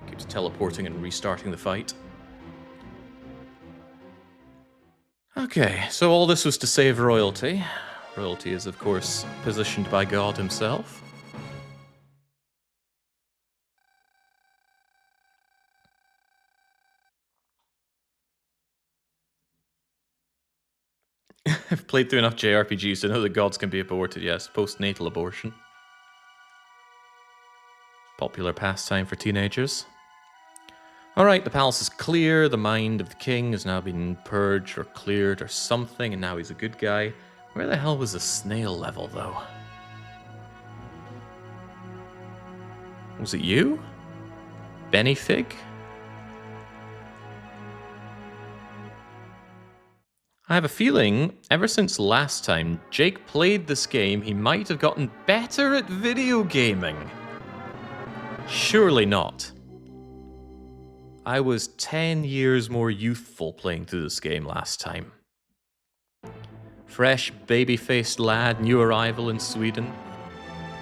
A: Keeps teleporting and restarting the fight. Okay, so all this was to save royalty. Royalty is, of course, positioned by God himself. I've played through enough JRPGs to know that gods can be aborted, yes. Postnatal abortion. Popular pastime for teenagers. Alright, the palace is clear. The mind of the king has now been purged or cleared or something, and now he's a good guy. Where the hell was the snail level, though? Was it you? Bennyfig? I have a feeling, ever since last time Jake played this game, he might have gotten better at video gaming. Surely not. I was 10 years more youthful playing through this game last time. Fresh, baby-faced lad, new arrival in Sweden.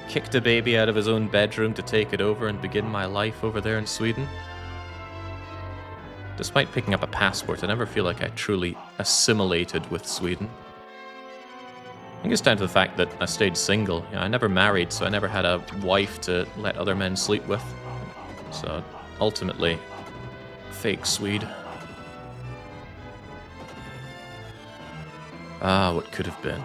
A: Kicked a baby out of his own bedroom to take it over and begin my life over there in Sweden. Despite picking up a passport, I never feel like I truly assimilated with Sweden. I think it's down to the fact that I stayed single. I never married, so I never had a wife to let other men sleep with. So, ultimately, fake Swede. Ah, what could have been.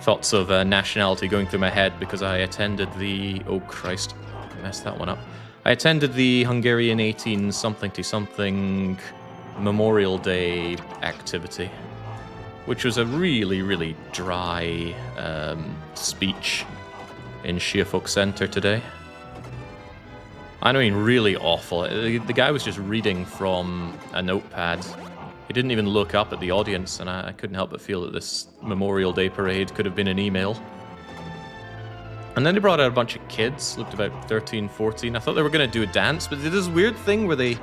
A: Thoughts of nationality going through my head because I attended the... Oh, Christ. I messed that one up. I attended the Hungarian 18 something to something Memorial Day activity, which was a really, really dry speech in Schiafolk Center today. I mean, really awful. The guy was just reading from a notepad. He didn't even look up at the audience, and I couldn't help but feel that this Memorial Day parade could have been an email. And then they brought out a bunch of kids, looked about 13, 14. I thought they were going to do a dance, but they did this weird thing where they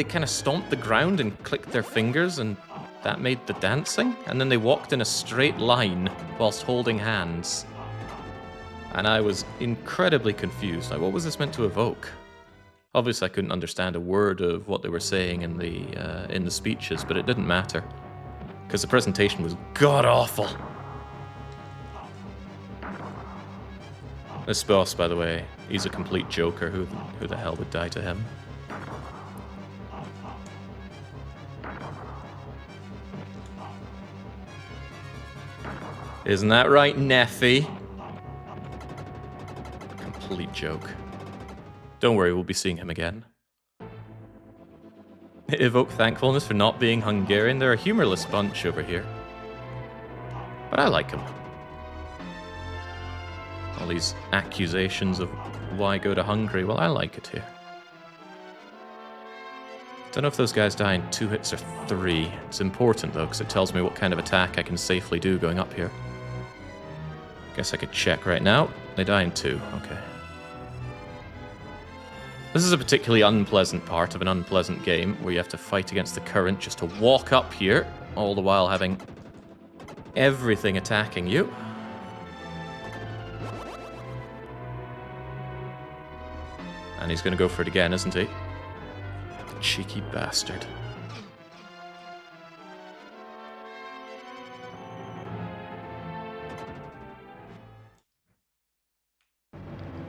A: kind of stomped the ground and clicked their fingers, and that made the dancing. And then they walked in a straight line whilst holding hands. And I was incredibly confused. Like, what was this meant to evoke? Obviously, I couldn't understand a word of what they were saying in the speeches, but it didn't matter because the presentation was god-awful. This boss, by the way, he's a complete joker. Who the hell would die to him? Isn't that right, Neffy? Complete joke. Don't worry, we'll be seeing him again. Evoke thankfulness for not being Hungarian. They're a humorless bunch over here. But I like them. All these accusations of why go to Hungary. Well, I like it here. Don't know if those guys die in 2 hits or 3. It's important, though, because it tells me what kind of attack I can safely do going up here. Guess I could check right now. They die in 2. Okay. This is a particularly unpleasant part of an unpleasant game, where you have to fight against the current just to walk up here, all the while having everything attacking you. And he's going to go for it again, isn't he? Cheeky bastard.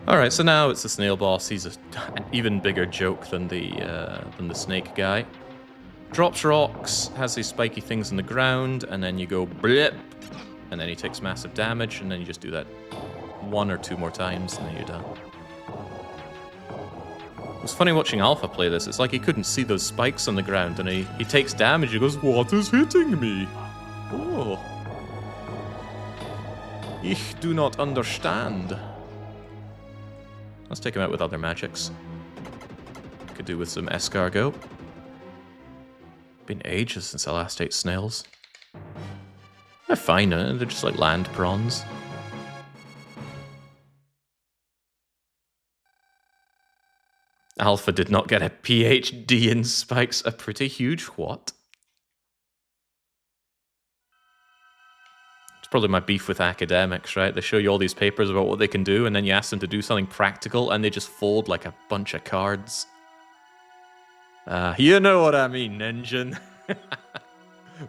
A: Alright, so now it's the Snail boss. He's an even bigger joke than the snake guy. Drops rocks, has these spiky things in the ground, and then you go blip, and then he takes massive damage, and then you just do that 1 or 2 more times, and then you're done. It was funny watching Alpha play this. It's like he couldn't see those spikes on the ground, and he takes damage, he goes, "What is hitting me? Oh. Ich do not understand." Let's take him out with other magics. Could do with some escargot. Been ages since I last ate snails. They're fine, they're just like land prawns. Alpha did not get a PhD in spikes. A pretty huge what? Probably my beef with academics, right? They show you all these papers about what they can do, and then you ask them to do something practical, and they just fold like a bunch of cards. You know what I mean, Engine.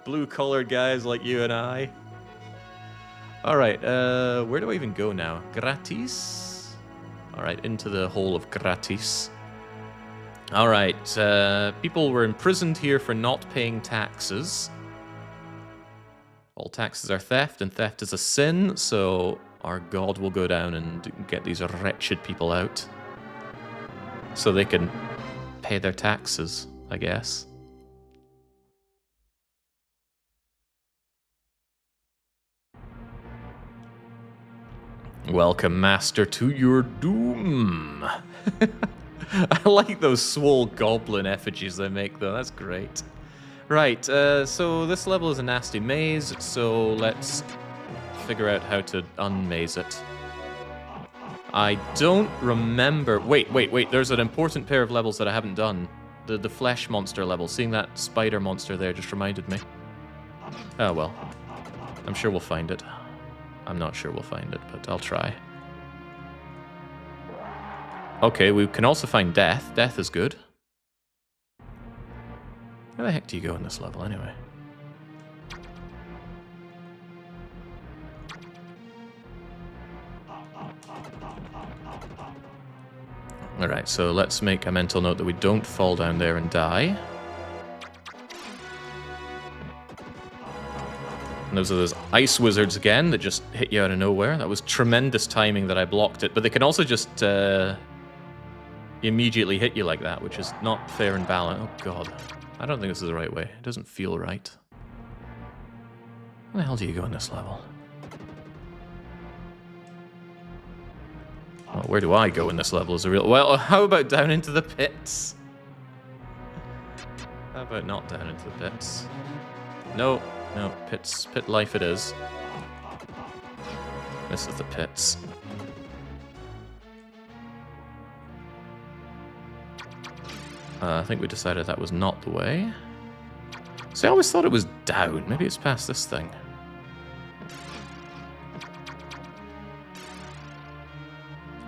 A: Blue-collared guys like you and I. Alright, where do I even go now? Gratis? Alright, into the hole of Gratis. Alright, people were imprisoned here for not paying taxes. All taxes are theft, and theft is a sin, so our god will go down and get these wretched people out. So they can pay their taxes, I guess. Welcome, Master, to your doom. I like those swole goblin effigies they make, though. That's great. Right, so this level is a nasty maze, so let's figure out how to unmaze it. I don't remember... Wait, there's an important pair of levels that I haven't done. The flesh monster level. Seeing that spider monster there just reminded me. Oh, well. I'm sure we'll find it. I'm not sure we'll find it, but I'll try. Okay, we can also find death. Death is good. Where the heck do you go in this level, anyway? Alright, so let's make a mental note that we don't fall down there and die. And those are those ice wizards again that just hit you out of nowhere. That was tremendous timing that I blocked it, but they can also just immediately hit you like that, which is not fair and balanced. Oh god, I don't think this is the right way. It doesn't feel right. Where the hell do you go in this level? Well, where do I go in this level is a real... Well, how about down into the pits? How about not down into the pits? No, pit life it is. This is the pits. I think we decided that was not the way. See, I always thought it was down. Maybe it's past this thing.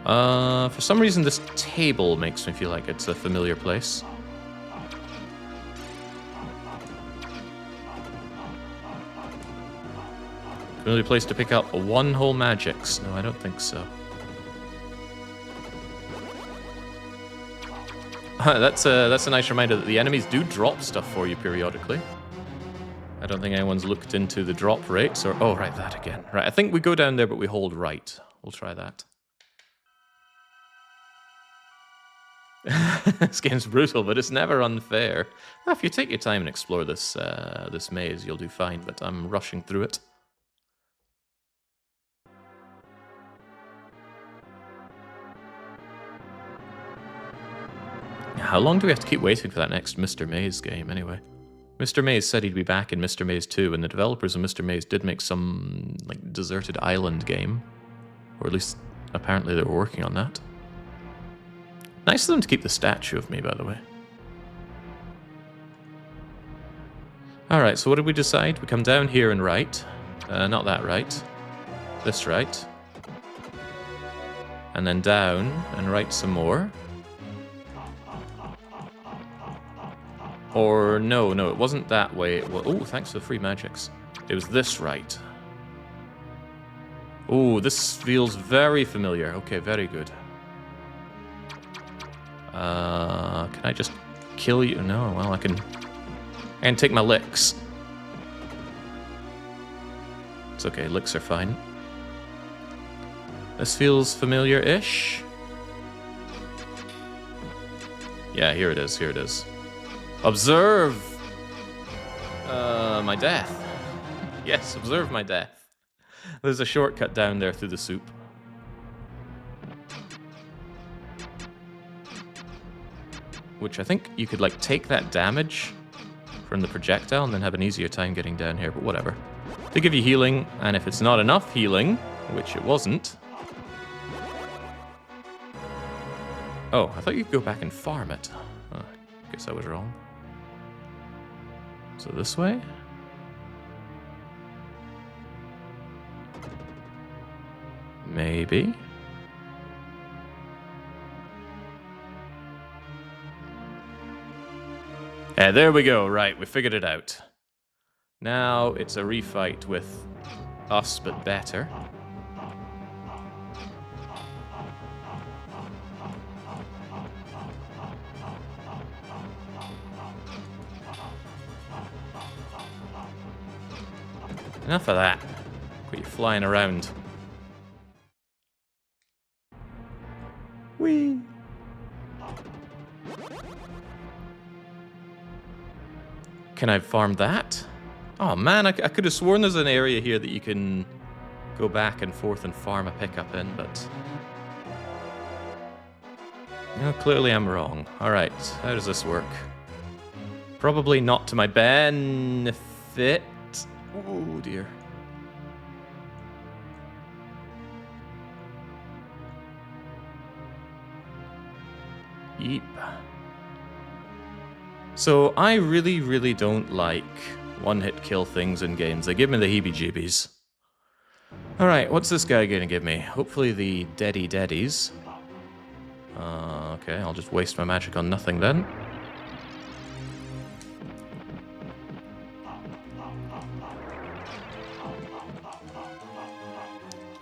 A: For some reason this table makes me feel like it's a familiar place. Familiar place to pick up one whole magics. No, I don't think so. That's a nice reminder that the enemies do drop stuff for you periodically. I don't think anyone's looked into the drop rates or... Oh, right, that again. Right, I think we go down there, but we hold right. We'll try that. This game's brutal, but it's never unfair. Well, if you take your time and explore this this maze, you'll do fine, but I'm rushing through it. How long do we have to keep waiting for that next Mr. Maze game, anyway? Mr. Maze said he'd be back in Mr. Maze 2, and the developers of Mr. Maze did make some, like, deserted island game. Or at least, apparently they were working on that. Nice of them to keep the statue of me, by the way. Alright, so what did we decide? We come down here and right. Not that right. This right. And then down and right some more. Or no, it wasn't that way. Oh, thanks for the free magics. It was this right. Oh, this feels very familiar. Okay, very good. Can I just kill you? No, well, I can take my licks. It's okay, licks are fine. This feels familiar-ish. Yeah, here it is, here it is. Observe my death. Yes, observe my death. There's a shortcut down there through the soup. Which I think you could, like, take that damage from the projectile and then have an easier time getting down here, but whatever. They give you healing, and if it's not enough healing, which it wasn't... Oh, I thought you'd go back and farm it. Oh, guess I was wrong. So this way? Maybe? There we go. Right, we figured it out. Now it's a refight with us, but better. Enough of that. Quit you flying around. Whee! Can I farm that? Oh man, I could have sworn there's an area here that you can go back and forth and farm a pickup in, but... No, clearly I'm wrong. Alright, how does this work? Probably not to my benefit. Oh dear. Yeep. So I really don't like one-hit kill things in games. They give me the heebie-jeebies. Alright, what's this guy gonna give me? Hopefully the Daddies. Okay, I'll just waste my magic on nothing then.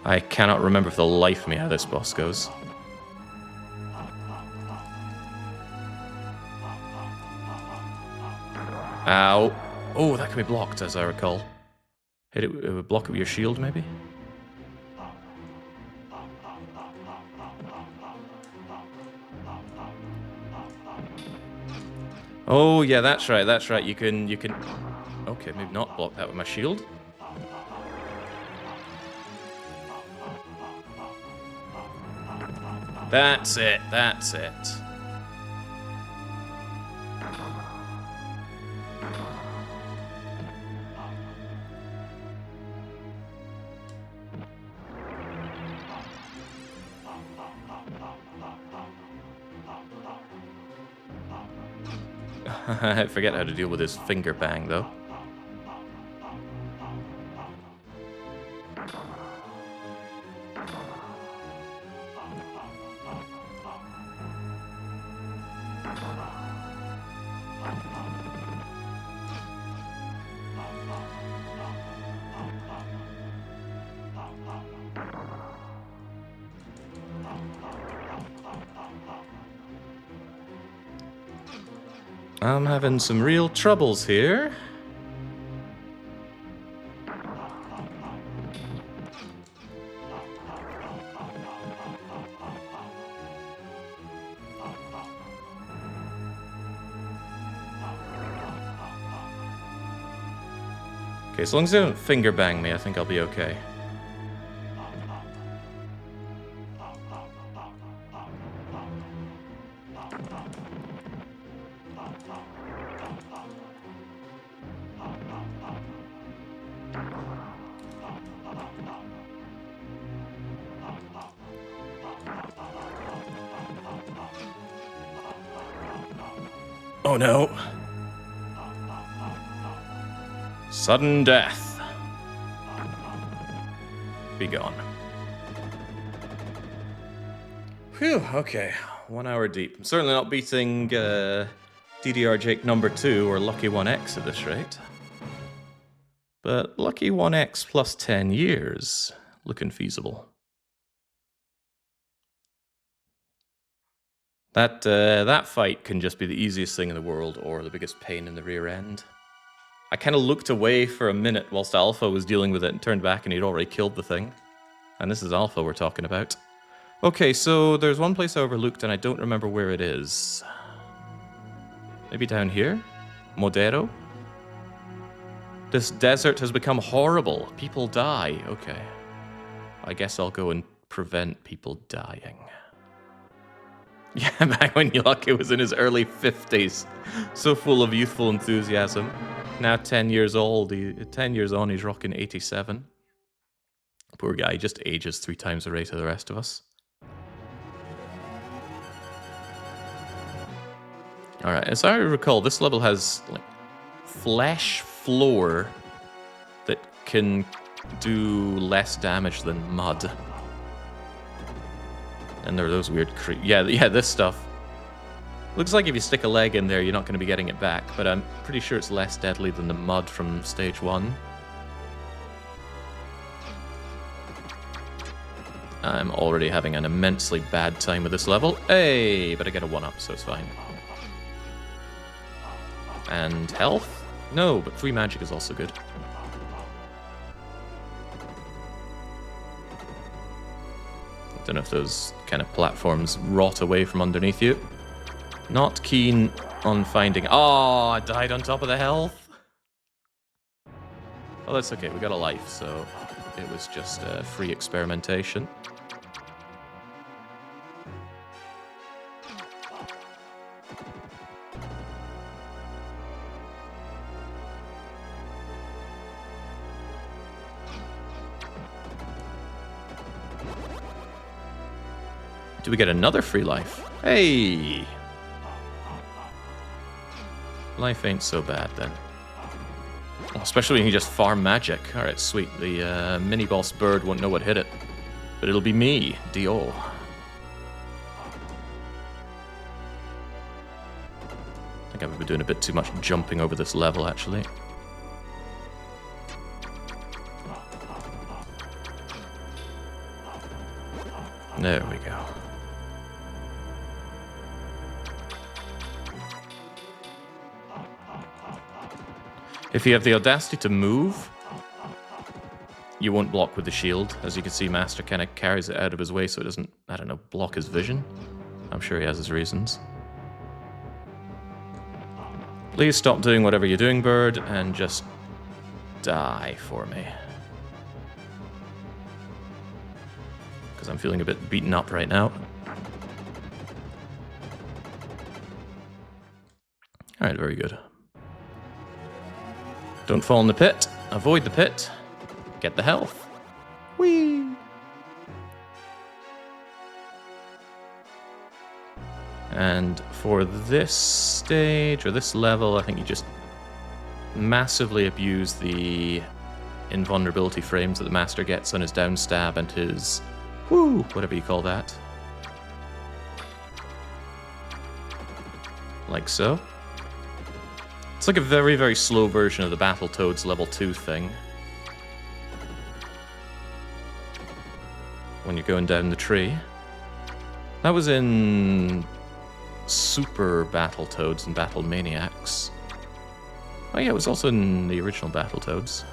A: I cannot remember for the life of me how this boss goes. Ow. Oh, that can be blocked, as I recall. Hit it, it would block it with your shield, maybe? Oh, yeah, that's right. You can... Okay, maybe not block that with my shield. That's it. I forget how to deal with his finger bang, though. I'm having some real troubles here. Okay, as long as they don't finger bang me, I think I'll be okay. Oh no. Sudden death. Be gone. Phew, okay. 1 hour deep. I'm certainly not beating DDR Jake number 2 or Lucky 1X at this rate. But Lucky 1X plus 10 years. Looking feasible. That fight can just be the easiest thing in the world or the biggest pain in the rear end. I kind of looked away for a minute whilst Alpha was dealing with it and turned back and he'd already killed the thing. And this is Alpha we're talking about. Okay, so there's one place I overlooked and I don't remember where it is. Maybe down here? Modero? This desert has become horrible. People die. Okay. I guess I'll go and prevent people dying. Yeah, back when Yulake was in his early 50s. So full of youthful enthusiasm. Now 10 years old, 10 years on, he's rocking 87. Poor guy, he just ages 3 times the rate of the rest of us. Alright, as I recall, this level has like flesh floor that can do less damage than mud. And there are those weird yeah, this stuff. Looks like if you stick a leg in there, you're not going to be getting it back, but I'm pretty sure it's less deadly than the mud from stage 1. I'm already having an immensely bad time with this level. Hey, but I get a 1-up, so it's fine. And health? No, but free magic is also good. Don't know if those kind of platforms rot away from underneath you. Not keen on finding... Oh, I died on top of the health. Oh, that's okay. We got a life, so... It was just free experimentation. Do we get another free life? Hey! Life ain't so bad then. Especially when you just farm magic. Alright, sweet. The mini-boss bird won't know what hit it. But it'll be me, Dio. I think I've been doing a bit too much jumping over this level, actually. There we go. If you have the audacity to move, you won't block with the shield. As you can see, Master kind of carries it out of his way so it doesn't, I don't know, block his vision. I'm sure he has his reasons. Please stop doing whatever you're doing, bird, and just die for me. Because I'm feeling a bit beaten up right now. Alright, very good. Don't fall in the pit. Avoid the pit. Get the health. Whee! And for this stage, or this level, I think you just massively abuse the invulnerability frames that the Master gets on his down stab and his... whoo! Whatever you call that. Like so. It's like a very, very slow version of the Battletoads level 2 thing. When you're going down the tree. That was in Super Battletoads and Battle Maniacs. Oh yeah, it was also in the original Battletoads.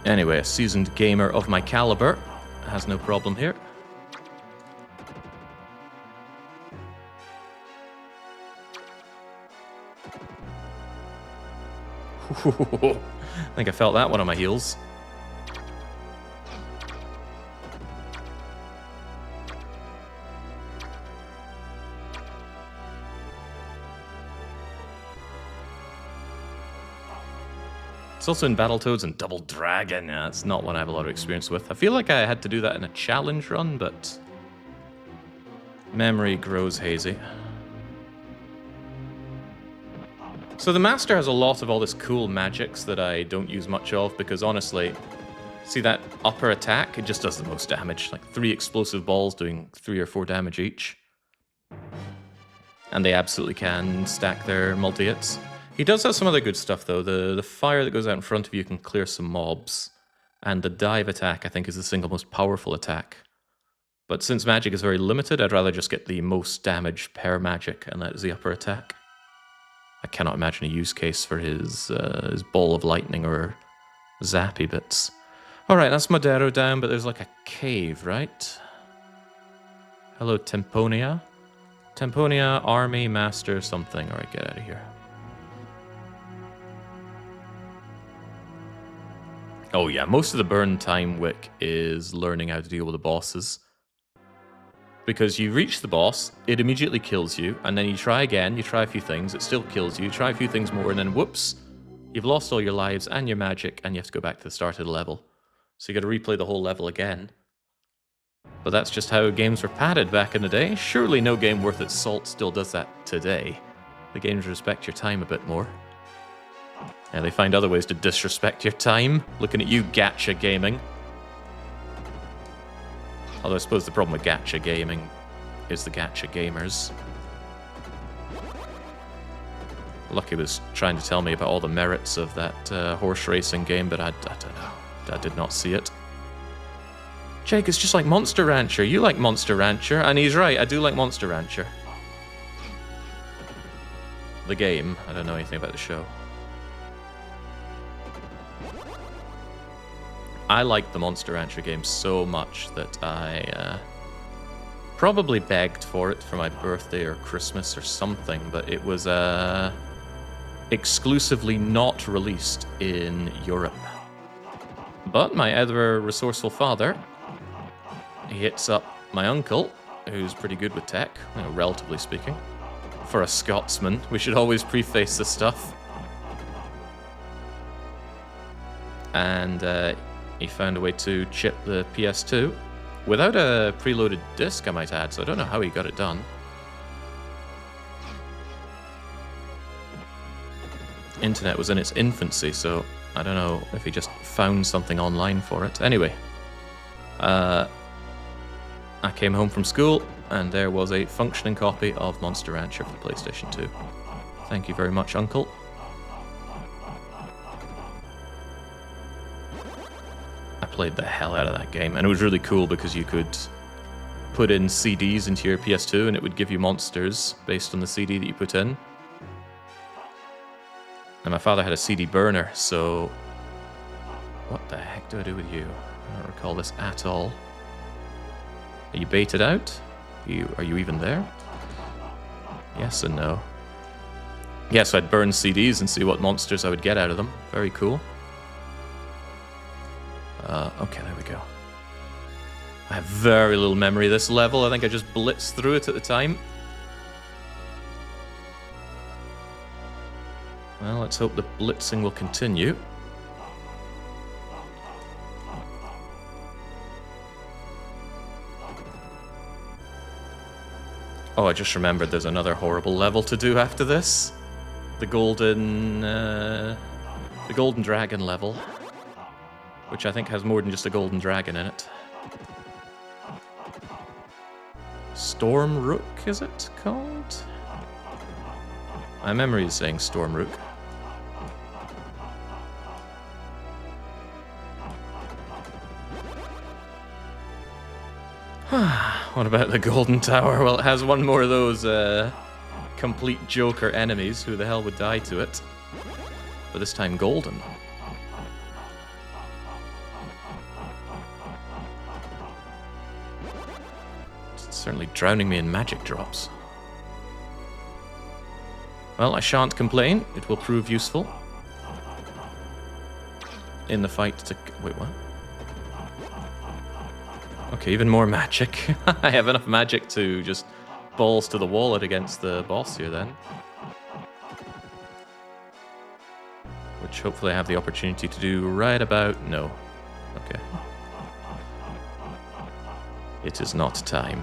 A: Anyway, a seasoned gamer of my caliber has no problem here. I think I felt that one on my heels. It's also in Battletoads and Double Dragon. Yeah, that's not one I have a lot of experience with. I feel like I had to do that in a challenge run, but memory grows hazy. So the Master has a lot of all this cool magics that I don't use much of because honestly, see that upper attack? It just does the most damage. Like 3 explosive balls doing 3 or 4 damage each. And they absolutely can stack their multi-hits. He does have some other good stuff though. The fire that goes out in front of you can clear some mobs. And the dive attack I think is the single most powerful attack. But since magic is very limited, I'd rather just get the most damage per magic, and that is the upper attack. I cannot imagine a use case for his ball of lightning or zappy bits. Alright, that's Modero down, but there's like a cave, right? Hello, Temponia. Temponia, army, master, something. Alright, get out of here. Oh yeah, most of the burn time wick is learning how to deal with the bosses. Because you reach the boss, it immediately kills you, and then you try again, you try a few things, it still kills you, try a few things more, and then whoops, you've lost all your lives and your magic, and you have to go back to the start of the level. So you gotta replay the whole level again. But that's just how games were padded back in the day. Surely no game worth its salt still does that today. The games respect your time a bit more. Yeah, they find other ways to disrespect your time. Looking at you, gacha gaming. Although I suppose the problem with gacha gaming is the gacha gamers. Lucky was trying to tell me about all the merits of that horse racing game, but I don't know. I did not see it. Jake, it's just like Monster Rancher. You like Monster Rancher, and he's right, I do like Monster Rancher. The game, I don't know anything about the show. I liked the Monster Rancher game so much that I probably begged for it for my birthday or Christmas or something, but it was exclusively not released in Europe. But my ever resourceful father, he hits up my uncle, who's pretty good with tech, you know, relatively speaking. For a Scotsman, we should always preface this stuff. And he found a way to chip the PS2 without a preloaded disc, I might add, so I don't know how he got it done. Internet was in its infancy, so I don't know if he just found something online for it. Anyway, I came home from school, and there was a functioning copy of Monster Rancher for the PlayStation 2. Thank you very much, Uncle. I played the hell out of that game, and it was really cool because you could put in CDs into your PS2, and it would give you monsters based on the CD that you put in. And my father had a CD burner, so... What the heck do I do with you? I don't recall this at all. Are you baited out? Are you even there? Yes and no. Yeah, so I'd burn CDs and see what monsters I would get out of them. Very cool. Okay, there we go. I have very little memory of this level. I think I just blitzed through it at the time. Well, let's hope the blitzing will continue. Oh, I just remembered there's another horrible level to do after this. The golden dragon level. Which I think has more than just a golden dragon in it. Storm Rook, is it called? My memory is saying Storm Rook. What about the Golden Tower? Well, it has one more of those complete Joker enemies. Who the hell would die to it? But this time golden. It's certainly drowning me in magic drops. Well, I shan't complain. It will prove useful in the fight to... Wait, what? Okay, even more magic. I have enough magic to just balls to the wall it against the boss here then. Which hopefully I have the opportunity to do right about... No. Okay. It is not time.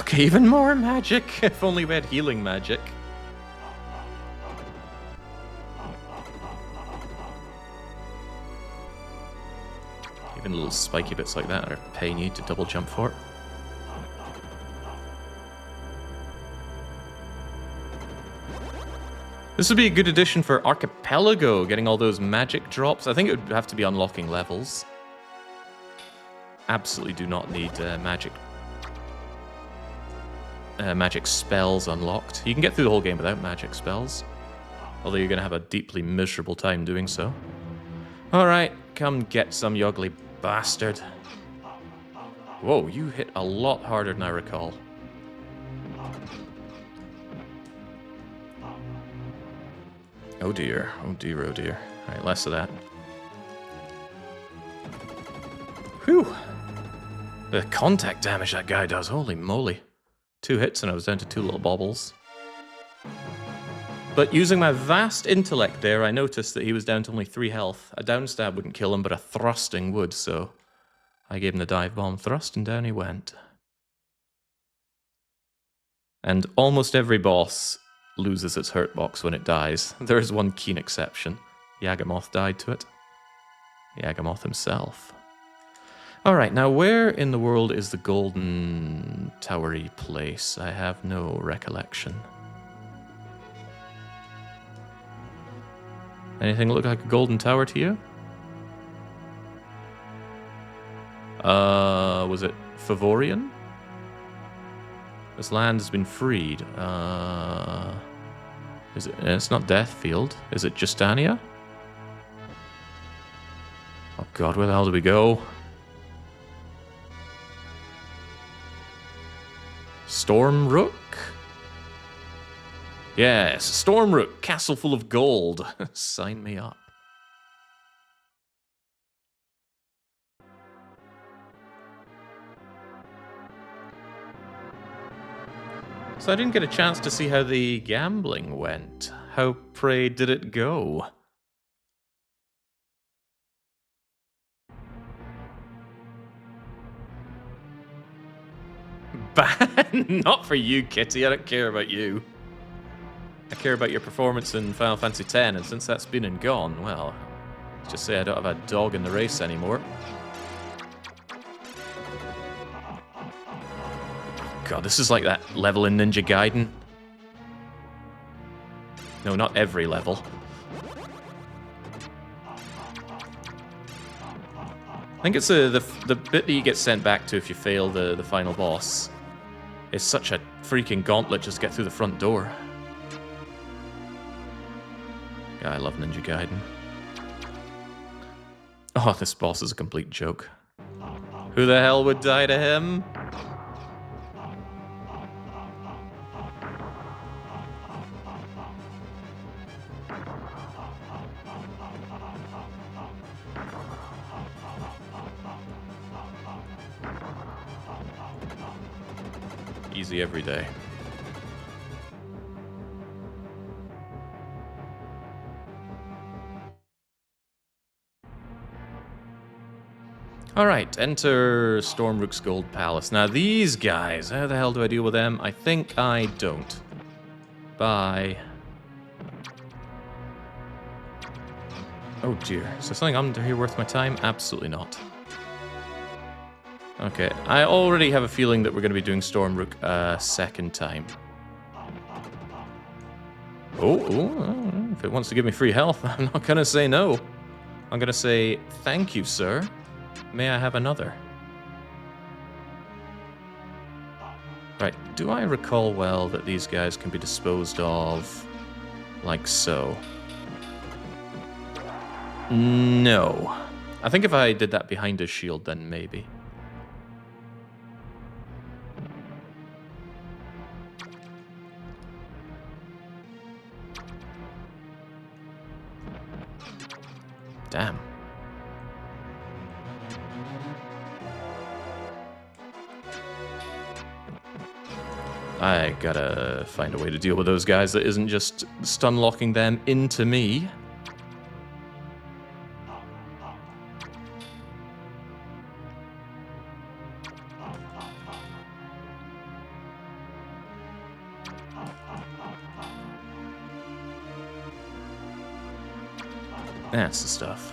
A: Okay, even more magic. If only we had healing magic. Even little spiky bits like that are paying you to double jump for. This would be a good addition for Archipelago, getting all those magic drops. I think it would have to be unlocking levels. Absolutely do not need magic spells unlocked. You can get through the whole game without magic spells. Although you're going to have a deeply miserable time doing so. Alright, come get some, you ugly bastard. Whoa, you hit a lot harder than I recall. Oh dear, oh dear, oh dear. Alright, less of that. Whew. The contact damage that guy does, holy moly. 2 hits and I was down to 2 little bobbles. But using my vast intellect there, I noticed that he was down to only 3 health. A downstab wouldn't kill him, but a thrusting would, so I gave him the dive bomb thrust and down he went. And almost every boss loses its hurt box when it dies. There is one keen exception. Yagamoth died to it. Yagamoth himself. Alright, now where in the world is the golden towery place? I have no recollection. Anything look like a golden tower to you? Was it Favorian? This land has been freed. Is it? It's not Deathfield. Is it Justania? Oh god, where the hell do we go? Storm Rook? Yes, Storm Rook, castle full of gold. Sign me up. So I didn't get a chance to see how the gambling went. How, pray, did it go? Ban? Not for you, Kitty. I don't care about you. I care about your performance in Final Fantasy X, and since that's been and gone, well, let's just say I don't have a dog in the race anymore. God, this is like that level in Ninja Gaiden. No, not every level. I think it's the bit that you get sent back to if you fail the final boss. It's such a freaking gauntlet just to get through the front door. Yeah, I love Ninja Gaiden. Oh, this boss is a complete joke. Who the hell would die to him? Easy every day. Alright, enter Stormrook's Gold Palace. Now these guys, how the hell do I deal with them? I think I don't. Bye. Oh dear, is there something under here worth my time? Absolutely not. Okay, I already have a feeling that we're going to be doing Stormrook a second time. Oh, if it wants to give me free health, I'm not going to say no. I'm going to say, thank you, sir. May I have another? Right, do I recall well that these guys can be disposed of like so? No. I think if I did that behind his shield, then maybe. Damn. I gotta find a way to deal with those guys that isn't just stun locking them into me. That's the stuff.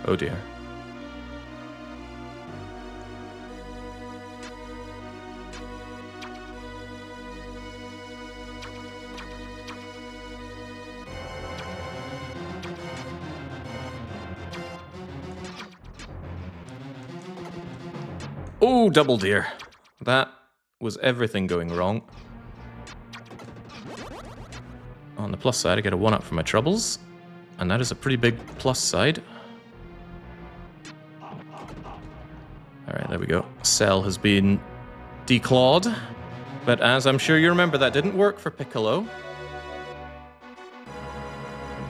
A: Oh dear. Oh, double deer. That was everything going wrong. On the plus side, I get a 1-up for my troubles. And that is a pretty big plus side. Alright, there we go. Cell has been declawed. But as I'm sure you remember, that didn't work for Piccolo.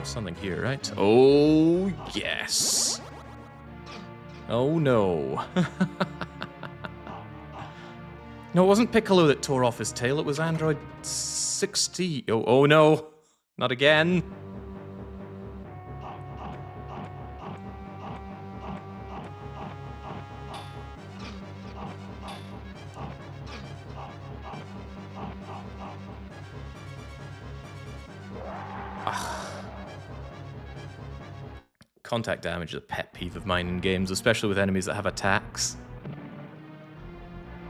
A: Something here, right? Oh, yes. Oh, no. No, it wasn't Piccolo that tore off his tail. It was Android 60. Oh no. Not again. Contact damage is a pet peeve of mine in games, especially with enemies that have attacks.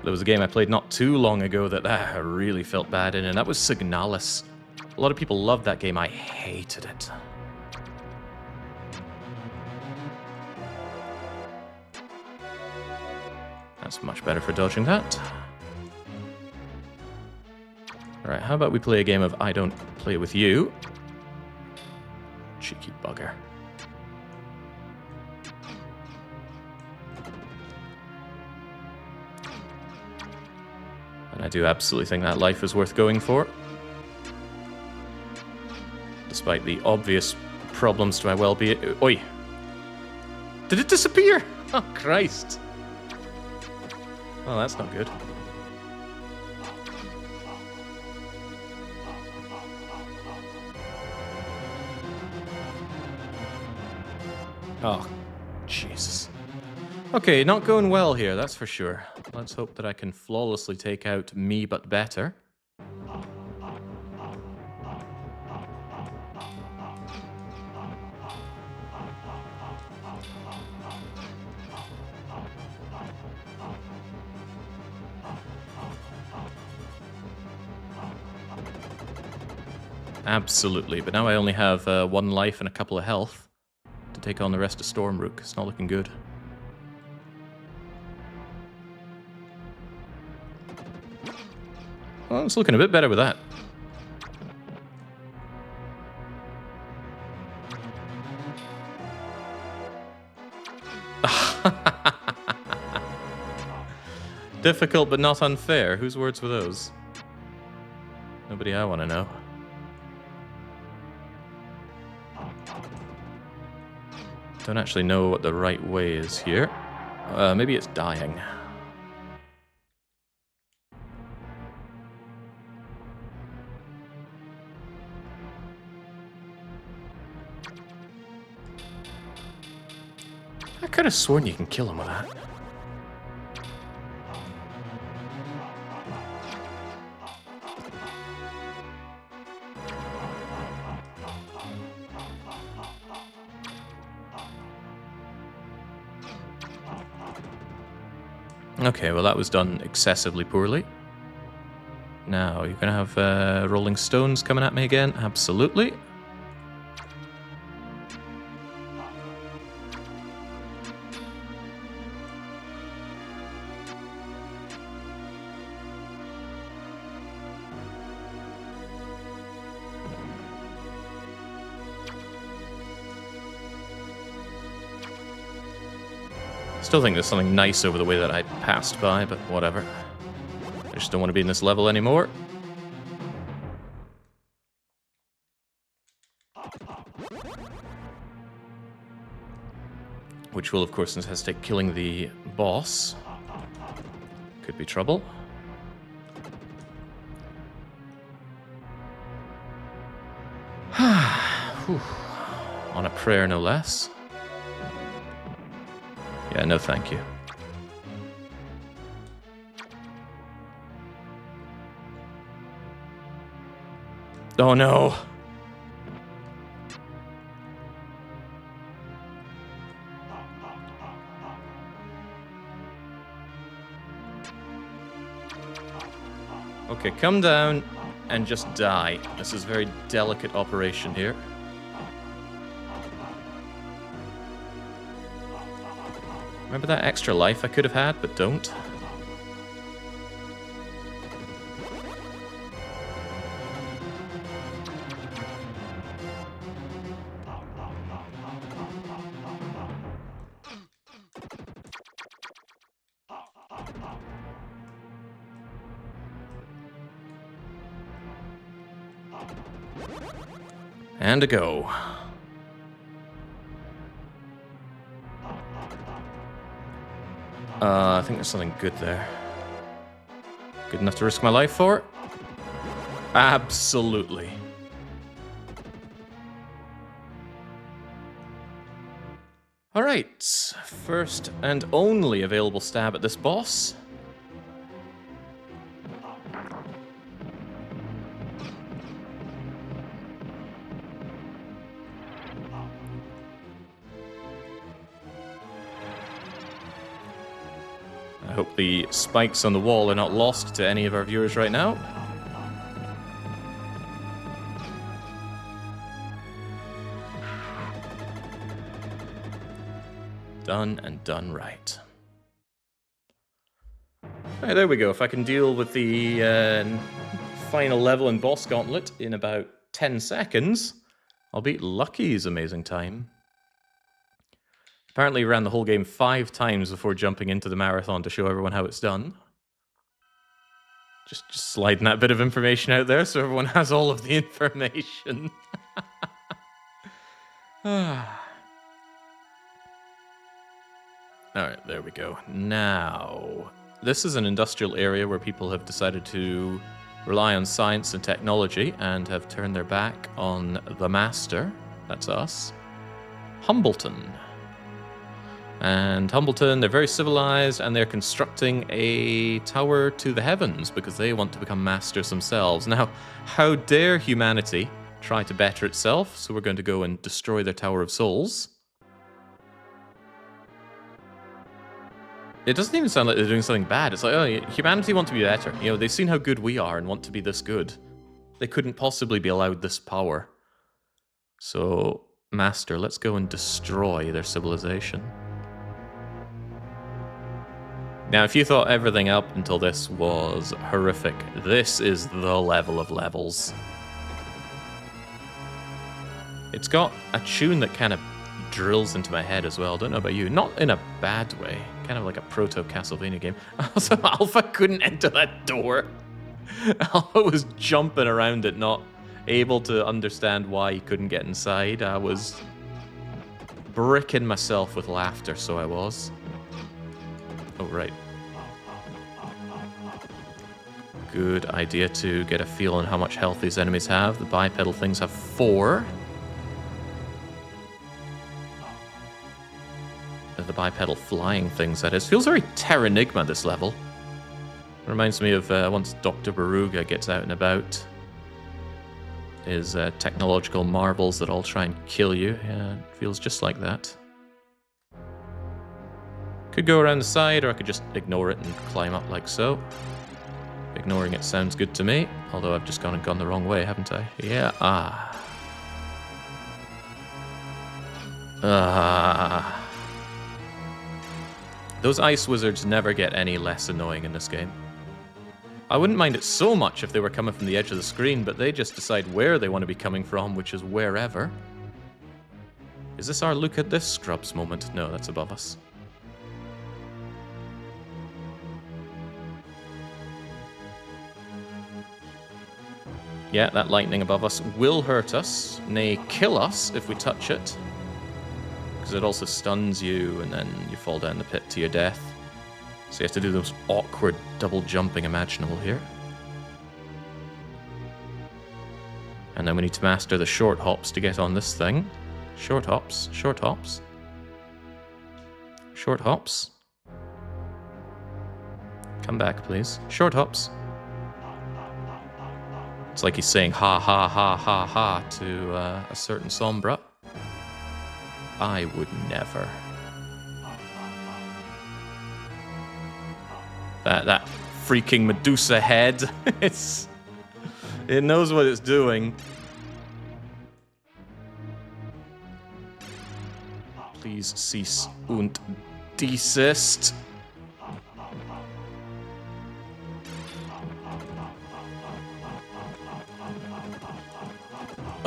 A: There was a game I played not too long ago that I really felt bad in, and that was Signalis. A lot of people loved that game. I hated it. That's much better for dodging that. Alright, how about we play a game of I don't play with you? Cheeky bugger. And I do absolutely think that life is worth going for. Despite the obvious problems to my well-being. Oi! Did it disappear? Oh, Christ. Well, that's not good. Oh, Jesus. Okay, not going well here, that's for sure. Let's hope that I can flawlessly take out me, but better. Absolutely, but now I only have 1 life and a couple of health to take on the rest of Storm Rook. It's not looking good. Well, it's looking a bit better with that. Difficult but not unfair. Whose words were those? Nobody I want to know. Don't actually know what the right way is here. Maybe it's dying. I could have sworn you can kill him with that. Okay, well that was done excessively poorly. Now, you're going to have rolling stones coming at me again? Absolutely. Still think there's something nice over the way that I passed by, but whatever. I just don't want to be in this level anymore. Which will, of course, necessitate killing the boss. Could be trouble. On a prayer, no less. Yeah, no thank you. Oh no! Okay, come down and just die. This is a very delicate operation here. Remember that extra life I could have had, but don't? And a go. I think there's something good there. Good enough to risk my life for? Absolutely. Alright, first and only available stab at this boss. I hope the spikes on the wall are not lost to any of our viewers right now. Done and done right. Alright, there we go. If I can deal with the final level in Boss Gauntlet in about 10 seconds. I'll beat Lucky's amazing time. Apparently ran the whole game 5 times before jumping into the marathon to show everyone how it's done. Just sliding that bit of information out there so everyone has all of the information. Alright, there we go. Now, this is an industrial area where people have decided to rely on science and technology and have turned their back on the master. That's us. Humbleton. And Humbleton, they're very civilized, and they're constructing a tower to the heavens because they want to become masters themselves. Now, how dare humanity try to better itself? So we're going to go and destroy their Tower of Souls. It doesn't even sound like they're doing something bad. It's like, oh, humanity want to be better. You know, they've seen how good we are and want to be this good. They couldn't possibly be allowed this power. So, Master, let's go and destroy their civilization. Now, if you thought everything up until this was horrific, this is the level of levels. It's got a tune that kind of drills into my head as well. Don't know about you. Not in a bad way. Kind of like a proto-Castlevania game. Also, Alpha couldn't enter that door. Alpha was jumping around it, not able to understand why he couldn't get inside. I was bricking myself with laughter, so I was. Oh, right. Good idea to get a feel on how much health these enemies have. The bipedal things have 4. The bipedal flying things, that is. Feels very Terranigma, this level. Reminds me of once Dr. Baruga gets out and about. His technological marvels that all try and kill you. Yeah, it feels just like that. Could go around the side, or I could just ignore it and climb up like so. Ignoring it sounds good to me, although I've just gone the wrong way, haven't I? Yeah, Those ice wizards never get any less annoying in this game. I wouldn't mind it so much if they were coming from the edge of the screen, but they just decide where they want to be coming from, which is wherever. Is this our look at this Scrubs moment? No, that's above us. Yeah, that lightning above us will hurt us, nay, kill us if we touch it. Because it also stuns you, and then you fall down the pit to your death. So you have to do those awkward double jumping imaginable here. And then we need to master the short hops to get on this thing. Short hops, short hops. Short hops. Come back, please. Short hops. It's like he's saying ha ha ha ha ha to a certain Sombra. I would never. That freaking Medusa head. It knows what it's doing. Please cease und desist.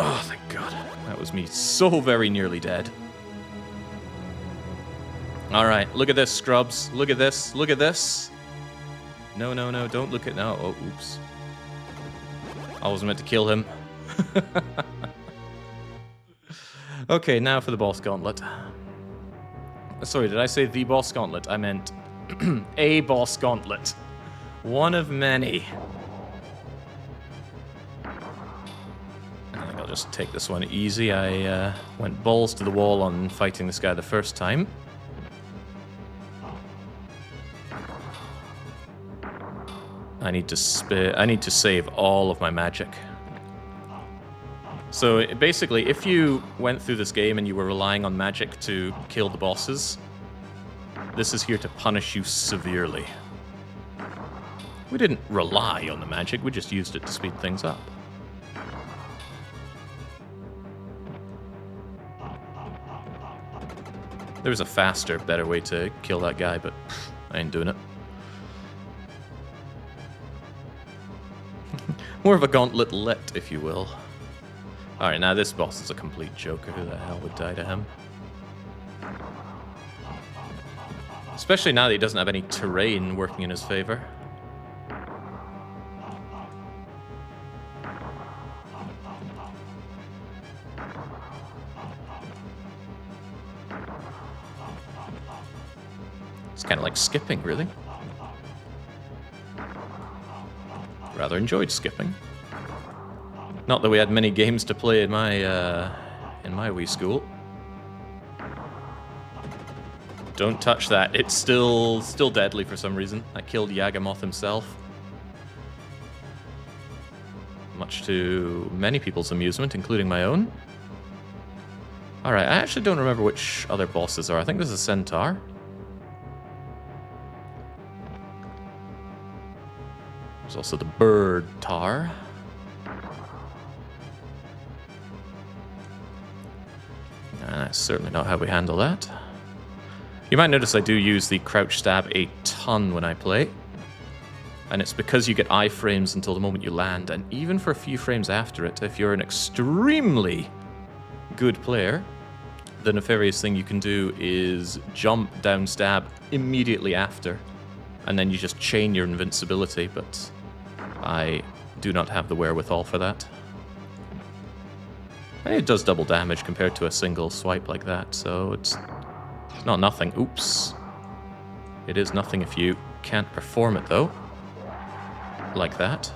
A: Oh, thank God. That was me so very nearly dead. Alright, look at this, Scrubs. Look at this. Look at this. No, no, no, don't look at... No, oh, oops. I was meant to kill him. Okay, now for the boss gauntlet. Sorry, did I say the boss gauntlet? I meant a boss gauntlet. One of many. I think I'll just take this one easy. I went balls to the wall on fighting this guy the first time. I need to save all of my magic. So basically, if you went through this game and you were relying on magic to kill the bosses, this is here to punish you severely. We didn't rely on the magic, we just used it to speed things up. There was a faster, better way to kill that guy, but I ain't doing it. More of a gauntlet-let, if you will. Alright, now this boss is a complete joker. Who the hell would die to him? Especially now that he doesn't have any terrain working in his favor. It's kind of like skipping, really. Rather enjoyed skipping. Not that we had many games to play in my Wii school. Don't touch that. It's still deadly for some reason. I killed Yagamoth himself. Much to many people's amusement, including my own. Alright, I actually don't remember which other bosses are. I think there's a centaur. There's also the bird tar. That's certainly not how we handle that. You might notice I do use the crouch stab a ton when I play. And it's because you get iframes until the moment you land, and even for a few frames after it, if you're an extremely good player, the nefarious thing you can do is jump, down, stab immediately after, and then you just chain your invincibility, but I do not have the wherewithal for that. And it does double damage compared to a single swipe like that, so it's not nothing. Oops. It is nothing if you can't perform it, though. Like that.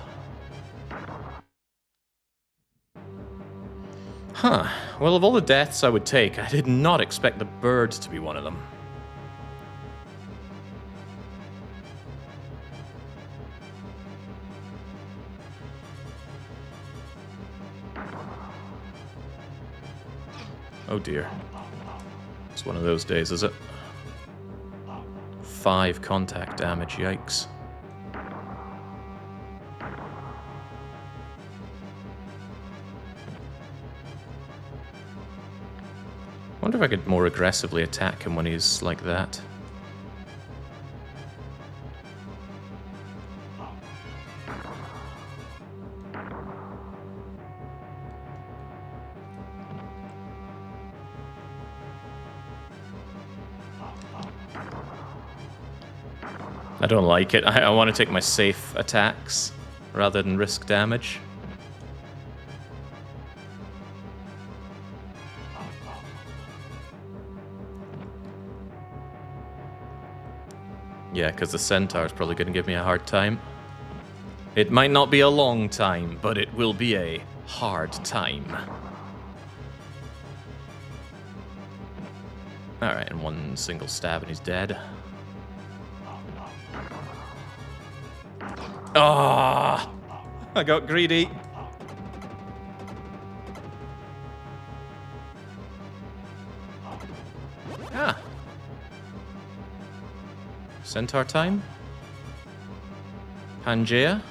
A: Huh. Well, of all the deaths I would take, I did not expect the bird to be one of them. Oh dear. It's one of those days, is it? 5 contact damage, yikes. Wonder if I could more aggressively attack him when he's like that. I don't like it. I want to take my safe attacks rather than risk damage. Yeah, because the centaur is probably going to give me a hard time. It might not be a long time, but it will be a hard time. Alright, and one single stab and he's dead. Ah! I got greedy. Ah. Centaur time? Pangea?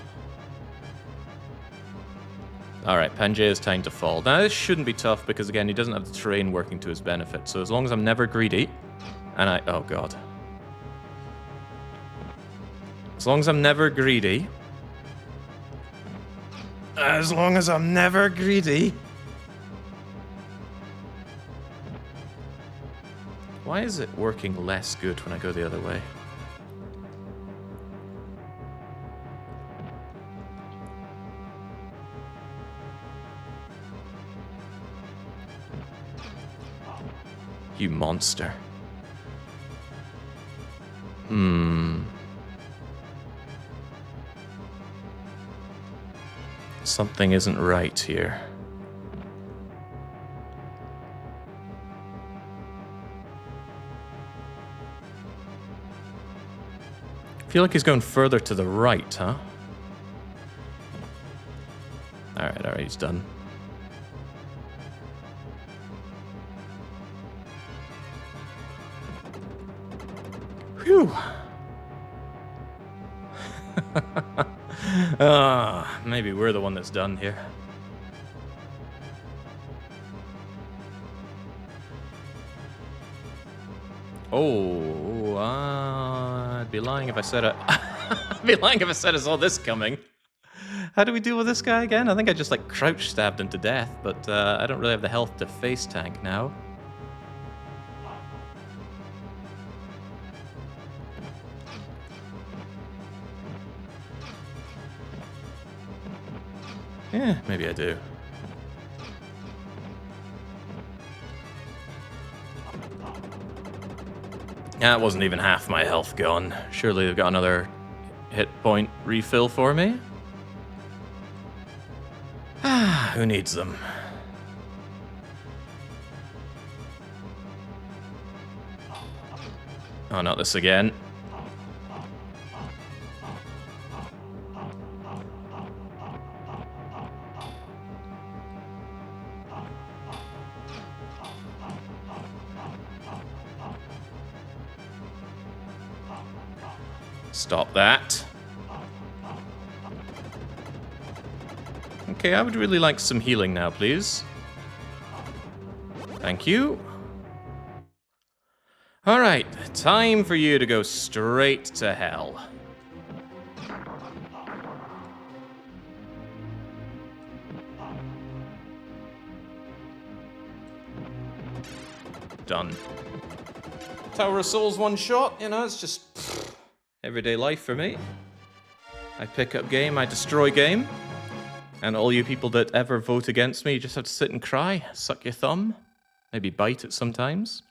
A: Alright, Pangea's time to fall. Now this shouldn't be tough because again he doesn't have the terrain working to his benefit. So as long as I'm never greedy, and oh god. As long as I'm never greedy. As long as I'm never greedy. Why is it working less good when I go the other way? You monster. Something isn't right here. I feel like he's going further to the right, huh? Alright, he's done. Whew. Maybe we're the one that's done here. Oh, I'd be lying if I said I'd be lying if I said I saw this coming. How do we deal with this guy again? I think I just like crouch stabbed him to death, but I don't really have the health to face tank now. Yeah, maybe I do. That wasn't even half my health gone. Surely they've got another hit point refill for me. Ah, who needs them? Oh, not this again. Stop that. Okay, I would really like some healing now, please. Thank you. Alright, time for you to go straight to hell. Done. Tower of Souls one shot, you know, it's just everyday life for me. I pick up game, I destroy game. And all you people that ever vote against me, you just have to sit and cry, suck your thumb, maybe bite it sometimes.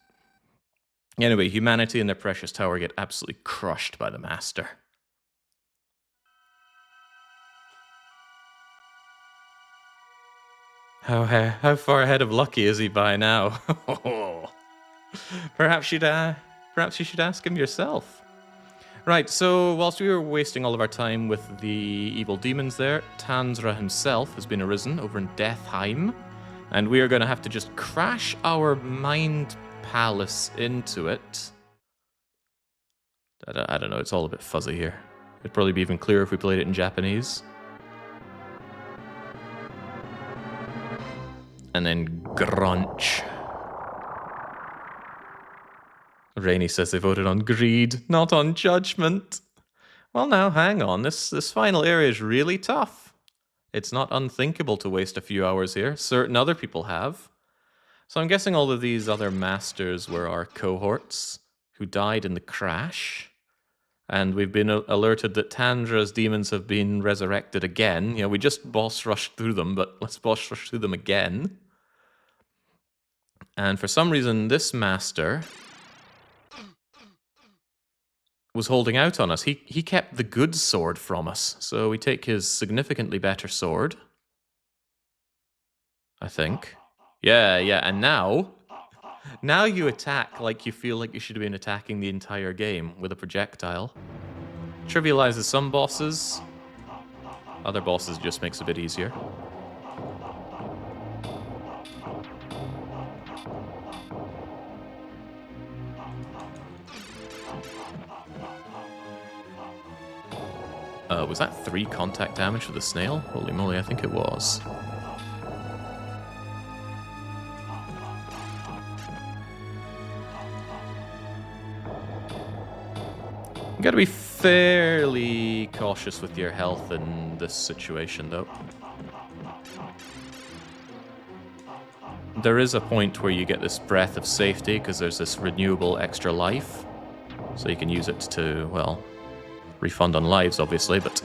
A: Anyway, humanity and their precious tower get absolutely crushed by the master. How far ahead of Lucky is he by now? Perhaps you should ask him yourself. Right, so whilst we were wasting all of our time with the evil demons there, Tanzra himself has been arisen over in Deathheim, and we are going to have to just crash our mind palace into it. I don't know, it's all a bit fuzzy here. It'd probably be even clearer if we played it in Japanese. And then Grunch. Rainy says they voted on greed, not on judgment. Well, now, hang on. This final area is really tough. It's not unthinkable to waste a few hours here. Certain other people have. So I'm guessing all of these other masters were our cohorts who died in the crash. And we've been alerted that Tanzra's demons have been resurrected again. You know, we just boss rushed through them, but let's boss rush through them again. And for some reason, this master was holding out on us. He kept the good sword from us. So we take his significantly better sword. I think. Yeah, and now you attack like you feel like you should have been attacking the entire game with a projectile. Trivializes some bosses. Other bosses just makes it a bit easier. Was that 3 contact damage for the snail? Holy moly, I think it was. You gotta be fairly cautious with your health in this situation, though. There is a point where you get this breath of safety, because there's this renewable extra life. So you can use it to, well, refund on lives, obviously, but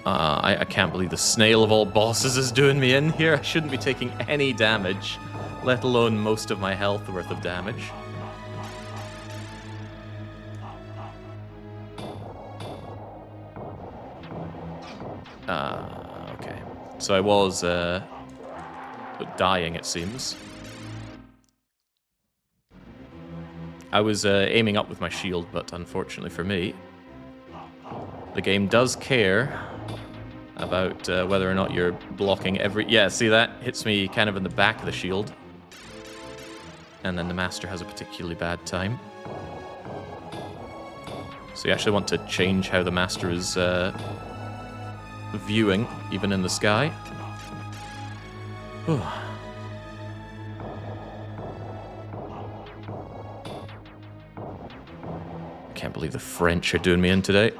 A: I can't believe the snail of all bosses is doing me in here. I shouldn't be taking any damage, let alone most of my health worth of damage. Okay. So I was dying, it seems. I was aiming up with my shield, but unfortunately for me, the game does care about whether or not you're blocking every... Yeah, see that? Hits me kind of in the back of the shield. And then the master has a particularly bad time. So you actually want to change how the master is viewing, even in the sky. Whew. Can't believe the French are doing me in today.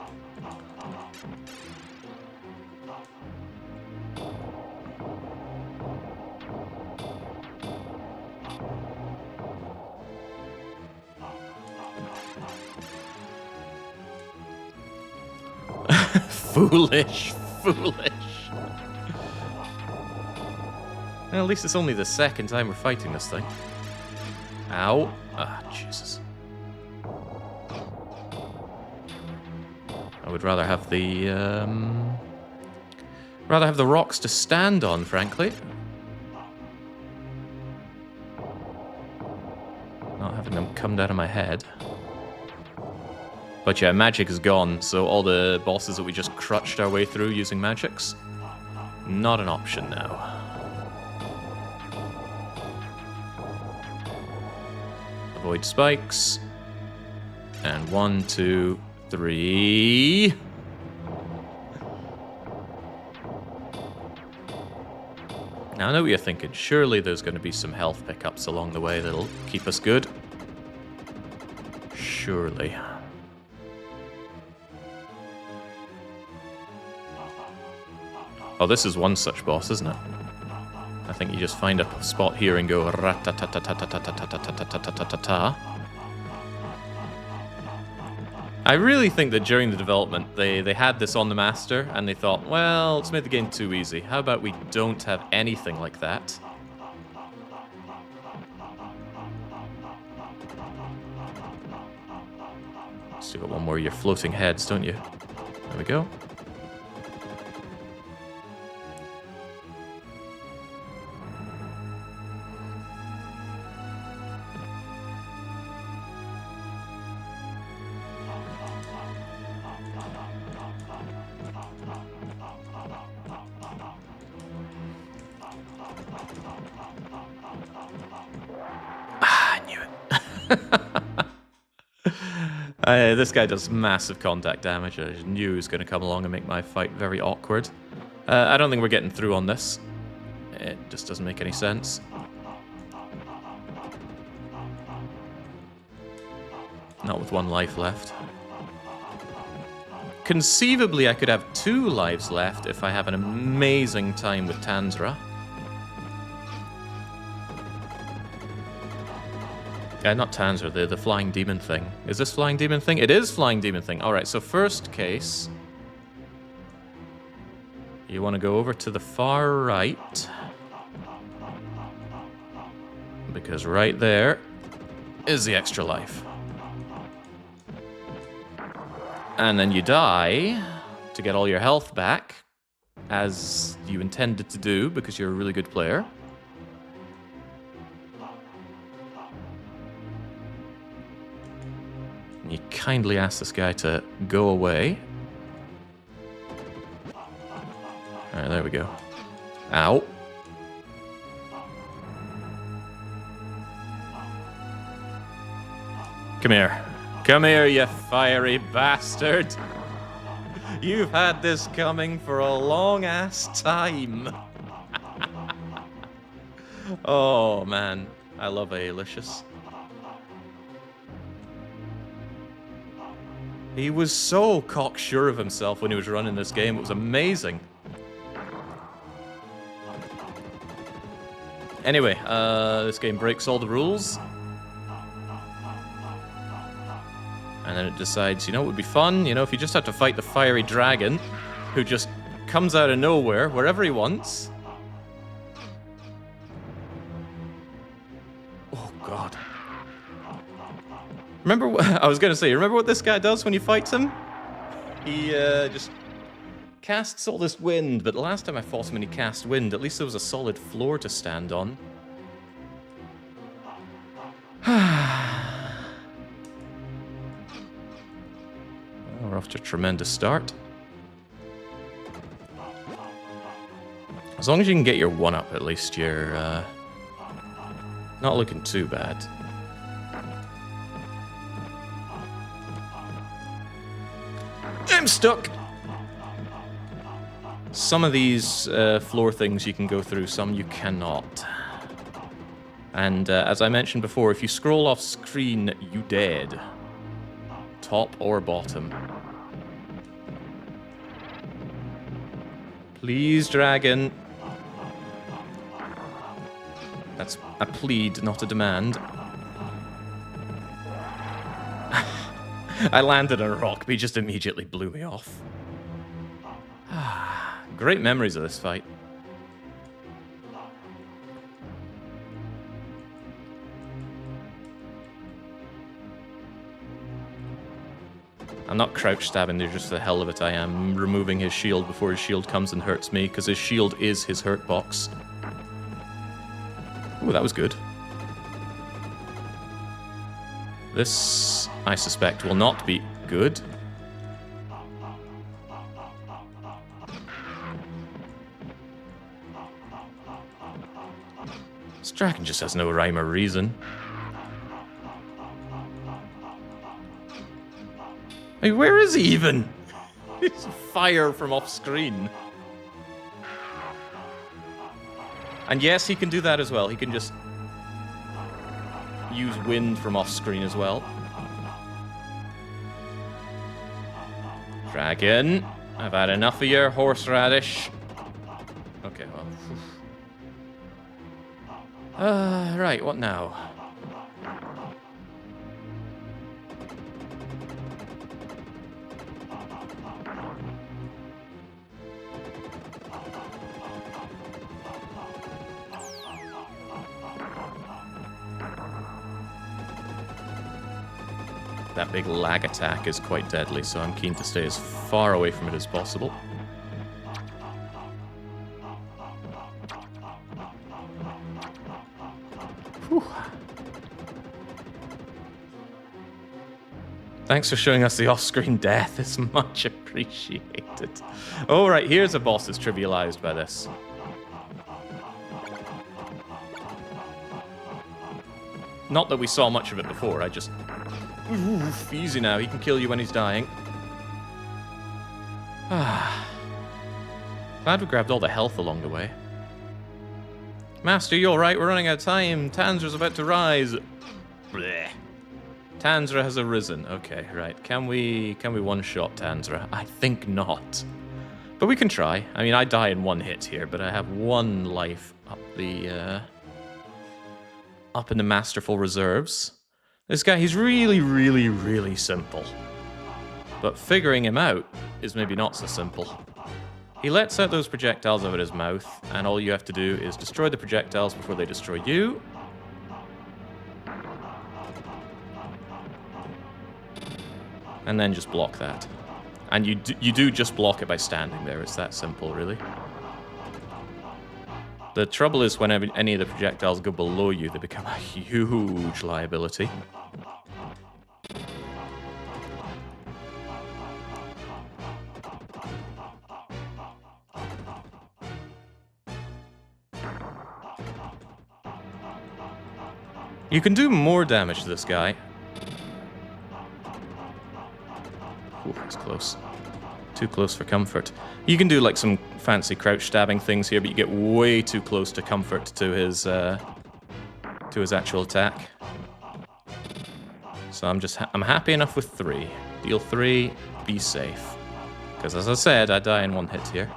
A: Foolish, foolish. Well, at least it's only the second time we're fighting this thing. Ow. Ah, Jesus. I would rather have the rocks to stand on, frankly. Not having them come down on my head. But yeah, magic is gone, so all the bosses that we just crutched our way through using magics, not an option now. Avoid spikes. And 1, 2, 3. Now I know what you're thinking. Surely there's going to be some health pickups along the way that'll keep us good. Surely. Oh, this is one such boss, isn't it? I think you just find a spot here and go rat-ta-ta-ta-ta-ta-ta-ta-ta-ta-ta-ta-ta. I really think that during the development, they had this on the master, and they thought, well, let's make the game too easy. How about we don't have anything like that? Still got one more of your floating heads, don't you? There we go. This guy does massive contact damage. I just knew he was going to come along and make my fight very awkward. I don't think we're getting through on this. It just doesn't make any sense. Not with one life left. Conceivably, I could have 2 lives left if I have an amazing time with Tanzra. Not Tanzra, the flying demon thing. Is this flying demon thing? It is flying demon thing. Alright, so first case. You want to go over to the far right. Because right there is the extra life. And then you die to get all your health back, as you intended to do because you're a really good player. You kindly ask this guy to go away. Alright, there we go. Ow. Come here. Come here, you fiery bastard. You've had this coming for a long-ass time. Oh, man. I love Alicious. He was so cocksure of himself when he was running this game. It was amazing. Anyway, this game breaks all the rules. And then it decides, you know, it would be fun, you know, if you just have to fight the fiery dragon who just comes out of nowhere, wherever he wants. Oh, God. Remember what I was going to say? Remember what this guy does when you fight him? He just casts all this wind, but the last time I fought him and he cast wind, at least there was a solid floor to stand on. Well, we're off to a tremendous start. As long as you can get your 1-up, at least you're not looking too bad. I'm stuck! Some of these floor things you can go through, some you cannot. And as I mentioned before, if you scroll off screen, you dead. Top or bottom. Please, dragon. That's a plead, not a demand. I landed on a rock, but he just immediately blew me off. Great memories of this fight. I'm not crouch stabbing there just for the hell of it. I am removing his shield before his shield comes and hurts me, because his shield is his hurt box. Ooh, that was good. This, I suspect, will not be good. This dragon just has no rhyme or reason. Hey, where is he even? It's fire from off screen. And yes, he can do that as well. He can just use wind from off screen as well. Dragon, I've had enough of your horseradish. Okay, well. Right, what now? That big lag attack is quite deadly, so I'm keen to stay as far away from it as possible. Whew. Thanks for showing us the off-screen death. It's much appreciated. Oh, right, here's a boss that's trivialized by this. Not that we saw much of it before, I just... Oof, easy now, he can kill you when he's dying. Glad we grabbed all the health along the way. Master, you alright? We're running out of time. Tanzra's about to rise. Blech. Tanzra has arisen. Okay, right. Can we one-shot Tanzra? I think not. But we can try. I mean, I die in one hit here, but I have one life up in the masterful reserves. This guy, he's really, really, really simple. But figuring him out is maybe not so simple. He lets out those projectiles out of his mouth, and all you have to do is destroy the projectiles before they destroy you. And then just block that. And you do just block it by standing there. It's that simple, really. The trouble is whenever any of the projectiles go below you, they become a huge liability. You can do more damage to this guy. Ooh, it's close. Too close for comfort. You can do like some fancy crouch stabbing things here, but you get way too close to comfort to his actual attack. So I'm happy enough with 3. Deal 3, be safe. Because as I said, I die in one hit here.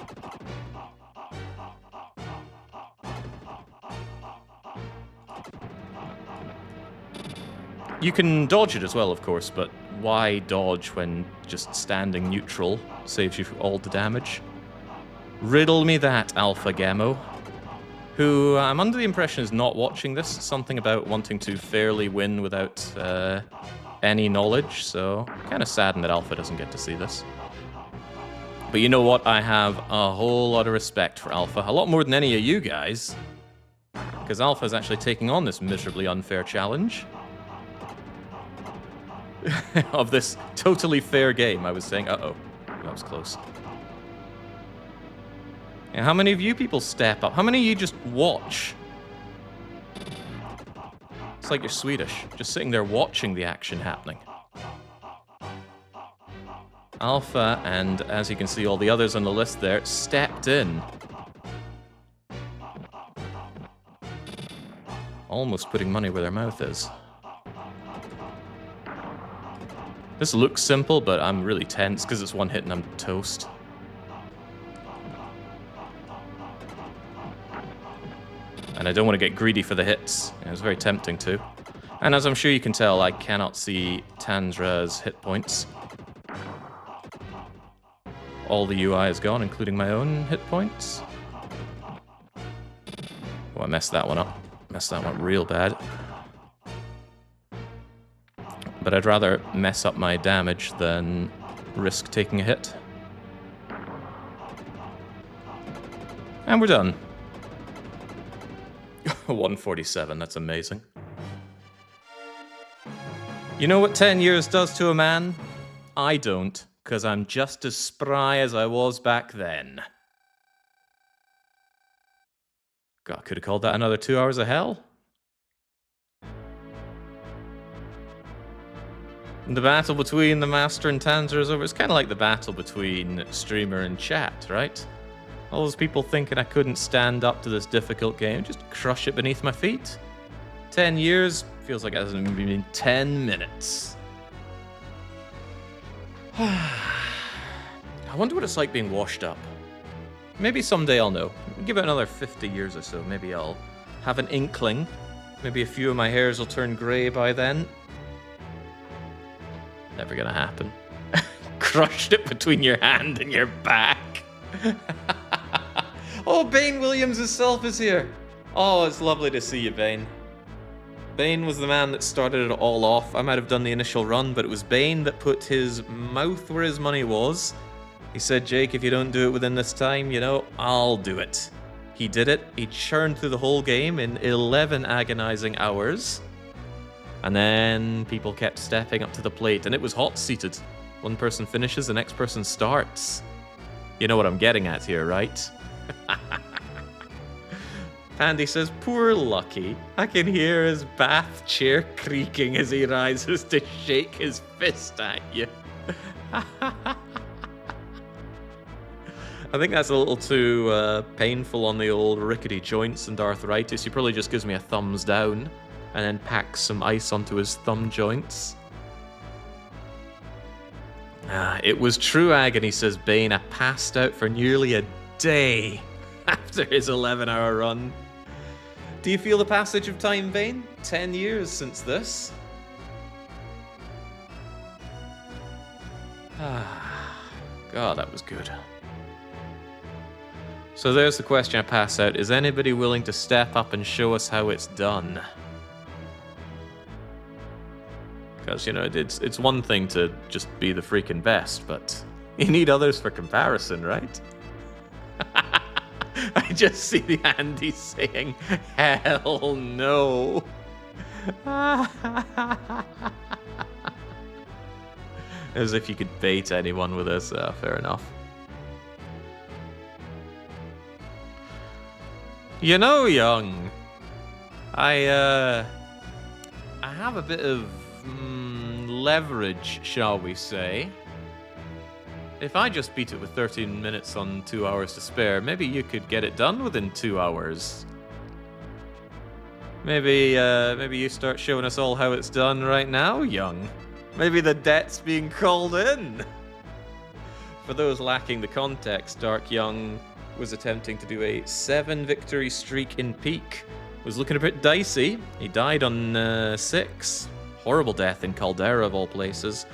A: You can dodge it as well, of course, but why dodge when just standing neutral saves you all the damage? Riddle me that, Alpha Gammo. Who I'm under the impression is not watching this. Something about wanting to fairly win without any knowledge, so kind of saddened that Alpha doesn't get to see this. But you know what? I have a whole lot of respect for Alpha. A lot more than any of you guys. Because Alpha is actually taking on this miserably unfair challenge. Of this totally fair game, I was saying. Uh-oh. That was close. Yeah, how many of you people step up? How many of you just watch? It's like you're Swedish. Just sitting there watching the action happening. Alpha, and as you can see, all the others on the list there, stepped in. Almost putting money where their mouth is. This looks simple, but I'm really tense because it's one hit and I'm toast. And I don't want to get greedy for the hits. It was very tempting to. And as I'm sure you can tell, I cannot see Tanzra's hit points. all the UI is gone, including my own hit points. Oh, I messed that one up. Messed that one real bad. But I'd rather mess up my damage than risk taking a hit. And we're done. 147, that's amazing. You know what 10 years does to a man? I don't, because I'm just as spry as I was back then. God, could have called that another 2 hours of hell. The battle between the Master and Tanzra is over. It's kind of like the battle between streamer and chat, right? All those people thinking I couldn't stand up to this difficult game, just crush it beneath my feet. 10 years, feels like it hasn't even been 10 minutes. I wonder what it's like being washed up. Maybe someday I'll know. Give it another 50 years or so. Maybe I'll have an inkling. Maybe a few of my hairs will turn grey by then. Never gonna happen. Crushed it between your hand and your back. Oh, Bane Williams himself is here. Oh, it's lovely to see you, Bane. Bane was the man that started it all off. I might have done the initial run, but it was Bane that put his mouth where his money was. He said, Jake, if you don't do it within this time, you know, I'll do it. He did it. He churned through the whole game in 11 agonizing hours. And then people kept stepping up to the plate, and it was hot-seated. One person finishes, the next person starts. You know what I'm getting at here, right? Pandy says, poor Lucky. I can hear his bath chair creaking as he rises to shake his fist at you. I think that's a little too painful on the old rickety joints and arthritis. He probably just gives me a thumbs down and then packs some ice onto his thumb joints. It was true agony, says Bane. I passed out for nearly a day after his 11-hour run. Do you feel the passage of time, Bane? 10 years since this. God, that was good. So there's the question I pass out. Is anybody willing to step up and show us how it's done? Because, you know, it's one thing to just be the freaking best, but you need others for comparison, right? I just see the Andy saying, hell no. As if you could bait anyone with this. Fair enough. You know, Young, I have a bit of leverage, shall we say. If I just beat it with 13 minutes on 2 hours to spare, maybe you could get it done within 2 hours. Maybe you start showing us all how it's done right now, Young. Maybe the debt's being called in. For those lacking the context, Dark Young was attempting to do a 7-victory streak in peak. Was looking a bit dicey. He died on 6. Horrible death in Caldera of all places.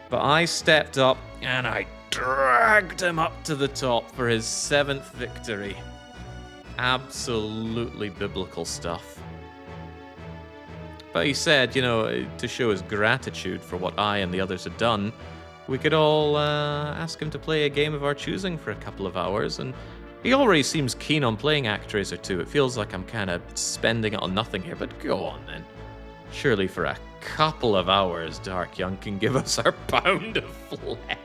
A: But I stepped up and I dragged him up to the top for his 7th victory. Absolutely biblical stuff. But he said, you know, to show his gratitude for what I and the others had done, we could all ask him to play a game of our choosing for a couple of hours, and he already seems keen on playing Actraiser 2. It feels like I'm kind of spending it on nothing here, but go on then. Surely for a couple of hours, Dark Young can give us our pound of flesh.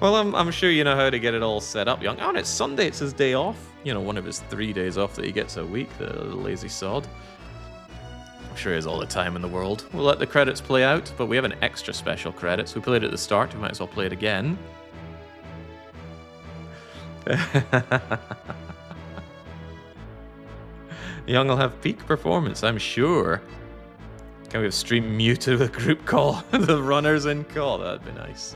A: Well, I'm sure you know how to get it all set up, Young. Oh, and it's Sunday, it's his day off. You know, one of his 3 days off that he gets a week, the lazy sod. I'm sure he has all the time in the world. We'll let the credits play out, but we have an extra special credits. We played it at the start, we might as well play it again. Young will have peak performance, I'm sure. Can we have stream muted with a group call? The runners in call, that'd be nice.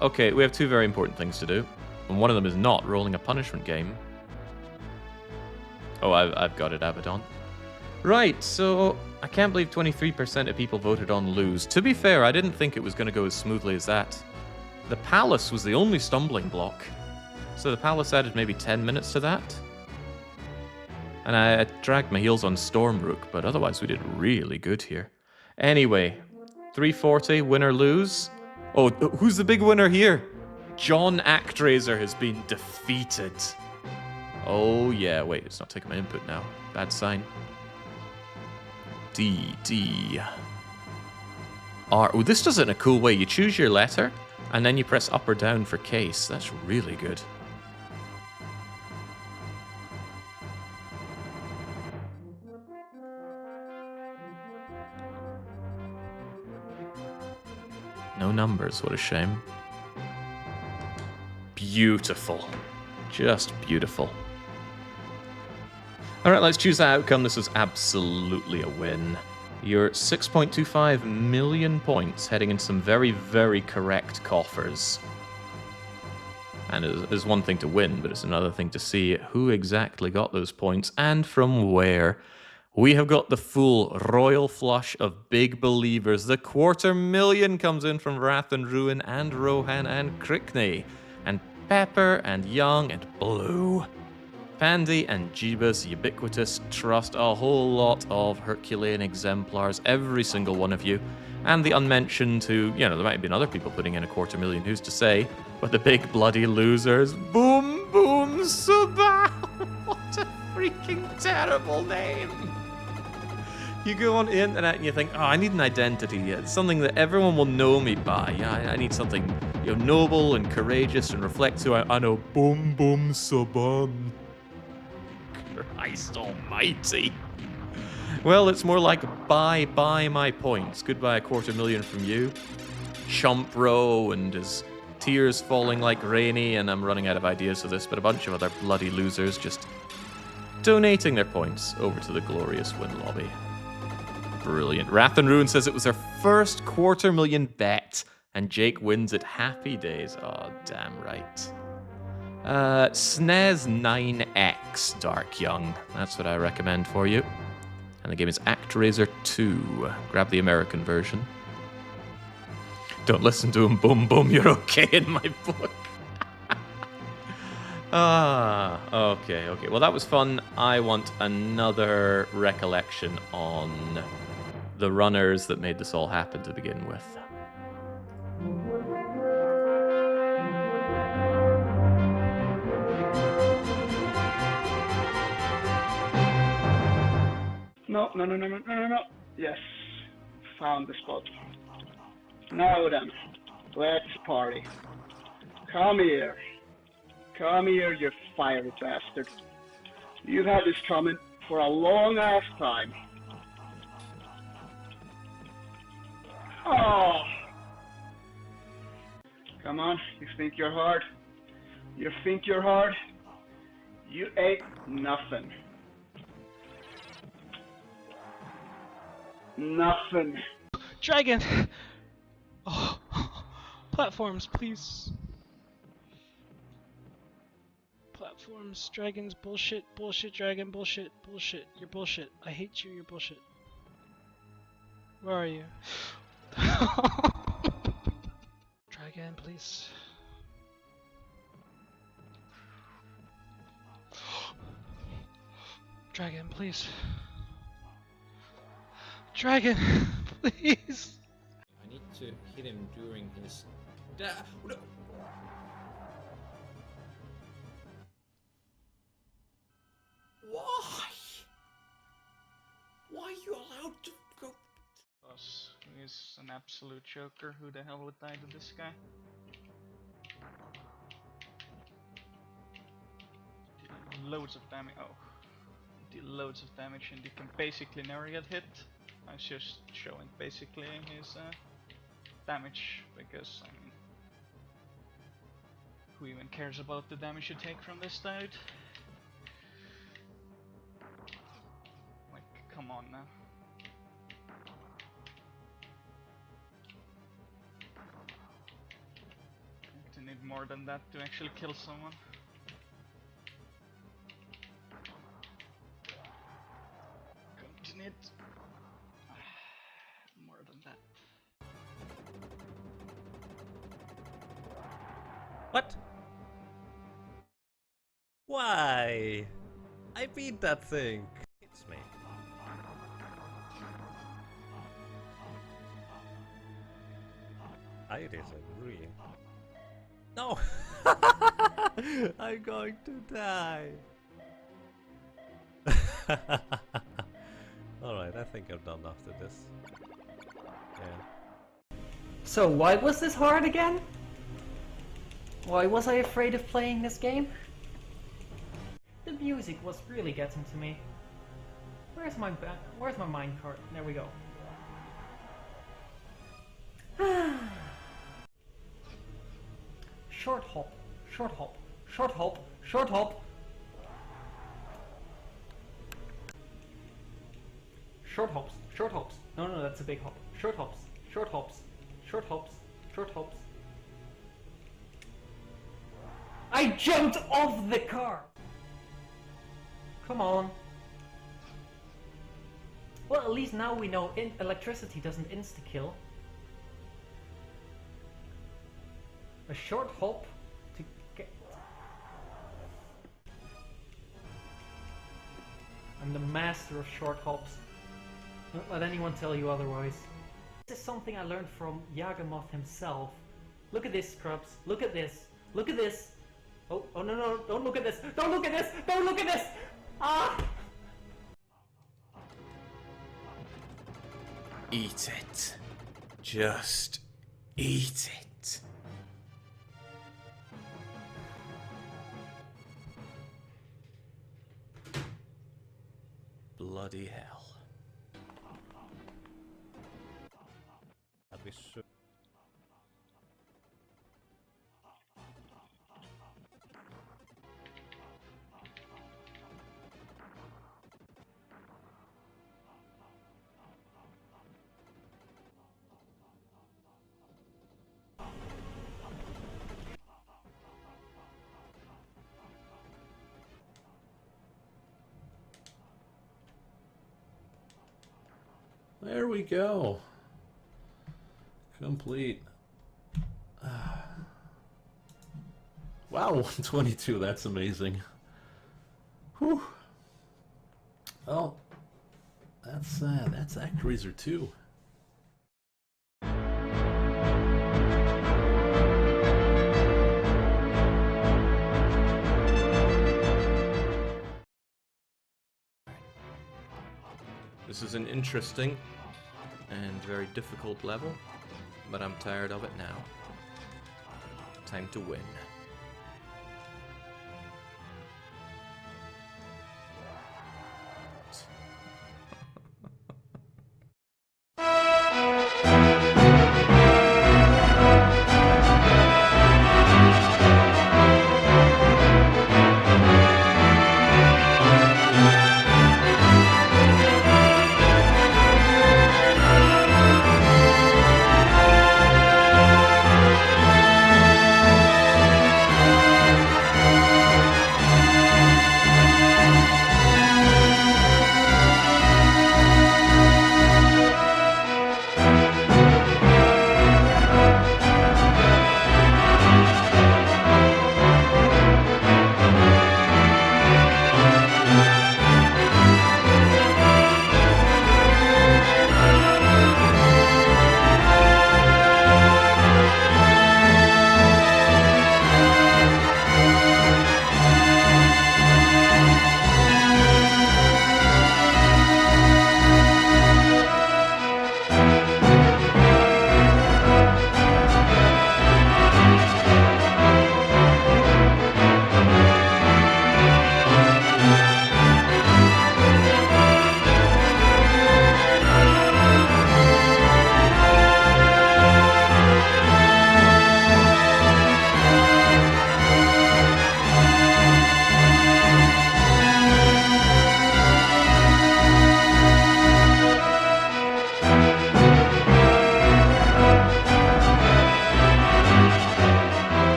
A: Okay, we have 2 very important things to do. And one of them is not rolling a punishment game. Oh, I've got it, Abaddon. Right, so I can't believe 23% of people voted on lose. To be fair, I didn't think it was going to go as smoothly as that. The palace was the only stumbling block. So the palace added maybe 10 minutes to that. And I dragged my heels on Storm Rook, but otherwise we did really good here. Anyway, 340, win or lose. Oh, who's the big winner here? John Actraiser has been defeated. Oh yeah, wait, it's not taking my input now. Bad sign. D. R. Oh, this does it in a cool way. You choose your letter, and then you press up or down for case. That's really good. No numbers, what a shame. Beautiful. Just beautiful. Alright, let's choose that outcome. This was absolutely a win. You're 6.25 million points heading into some very, very correct coffers. And it's one thing to win, but it's another thing to see who exactly got those points and from where. We have got the full royal flush of big believers. The 250,000 comes in from Wrath and Ruin and Rohan and Crickney. And Pepper and Young and Blue. Pandy and Jeebus, Ubiquitous, Trust, a whole lot of Herculean exemplars, every single one of you. And the unmentioned who, there might have been other people putting in 250,000, who's to say, but the big bloody losers. Boom, boom, Subah! What a freaking terrible name! You go on the internet and you think, I need an identity, something that everyone will know me by. I need something noble and courageous and reflects who I know. Boom, boom, Saban. Christ almighty. Well, it's more like bye my points. Goodbye 250,000 from you. Chumpro and his tears falling like rainy, and I'm running out of ideas for this, but a bunch of other bloody losers just donating their points over to the glorious win lobby. Brilliant. Wrath and Ruin says it was their first 250,000 bet, and Jake wins it. Happy days. Oh, damn right. SNES 9X Dark Young. That's what I recommend for you. And the game is Actraiser 2. Grab the American version. Don't listen to him, boom boom, you're okay in my book. Okay. Well, that was fun. I want another recollection on the runners that made this all happen to begin with.
C: No. Yes. Found the spot. Now then, let's party. Come here. Come here, you fiery bastard. You've had this coming for a long ass time. Oh! Come on, you think you're hard? You think you're hard? You ain't nothing. Nothing.
D: Dragon! Oh, platforms, please. Platforms, dragons, bullshit, dragon, bullshit. You're bullshit. I hate you, you're bullshit. Where are you? Dragon, please. Dragon, please. Dragon, please.
A: I need to hit him during his... Why? Why are you allowed to go?
C: Boss, he is an absolute joker. Who the hell would die to this guy? Dealing loads of damage. Oh. Deal loads of damage and he can basically never get hit. I was just showing basically his damage because, I mean, who even cares about the damage you take from this dude? Like, come on now. I need more than that to actually kill someone.
D: it. More than that.
E: What? Why? I beat that thing. It's me. I disagree. No! I'm going to die. Alright, I think I'm done after this. Yeah.
F: So why was this hard again? Why was I afraid of playing this game? The music was really getting to me. Where's my minecart? There we go. Short hop, short hop, short hop, short hop. Short hops, short hops. No, that's a big hop. Short hops, short hops, short hops, short hops. I jumped off the car! Come on. Well, at least now we know electricity doesn't insta-kill. A short hop to get... I'm the master of short hops. Don't let anyone tell you otherwise. This is something I learned from Yagamoth himself. Look at this, Scrubs. Look at this. Look at this. Oh no, don't look at this. Don't look at this. Don't look at this. Ah!
A: Eat it. Just eat it. Bloody hell.
E: That we should.
A: There we go. Complete. Wow, 122, that's amazing. Whew. Well, that's Actraiser 2. This is an interesting and very difficult level, but I'm tired of it now. Time to win.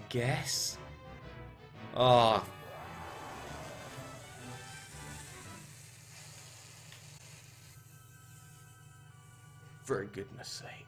A: guess. Oh. For goodness sake.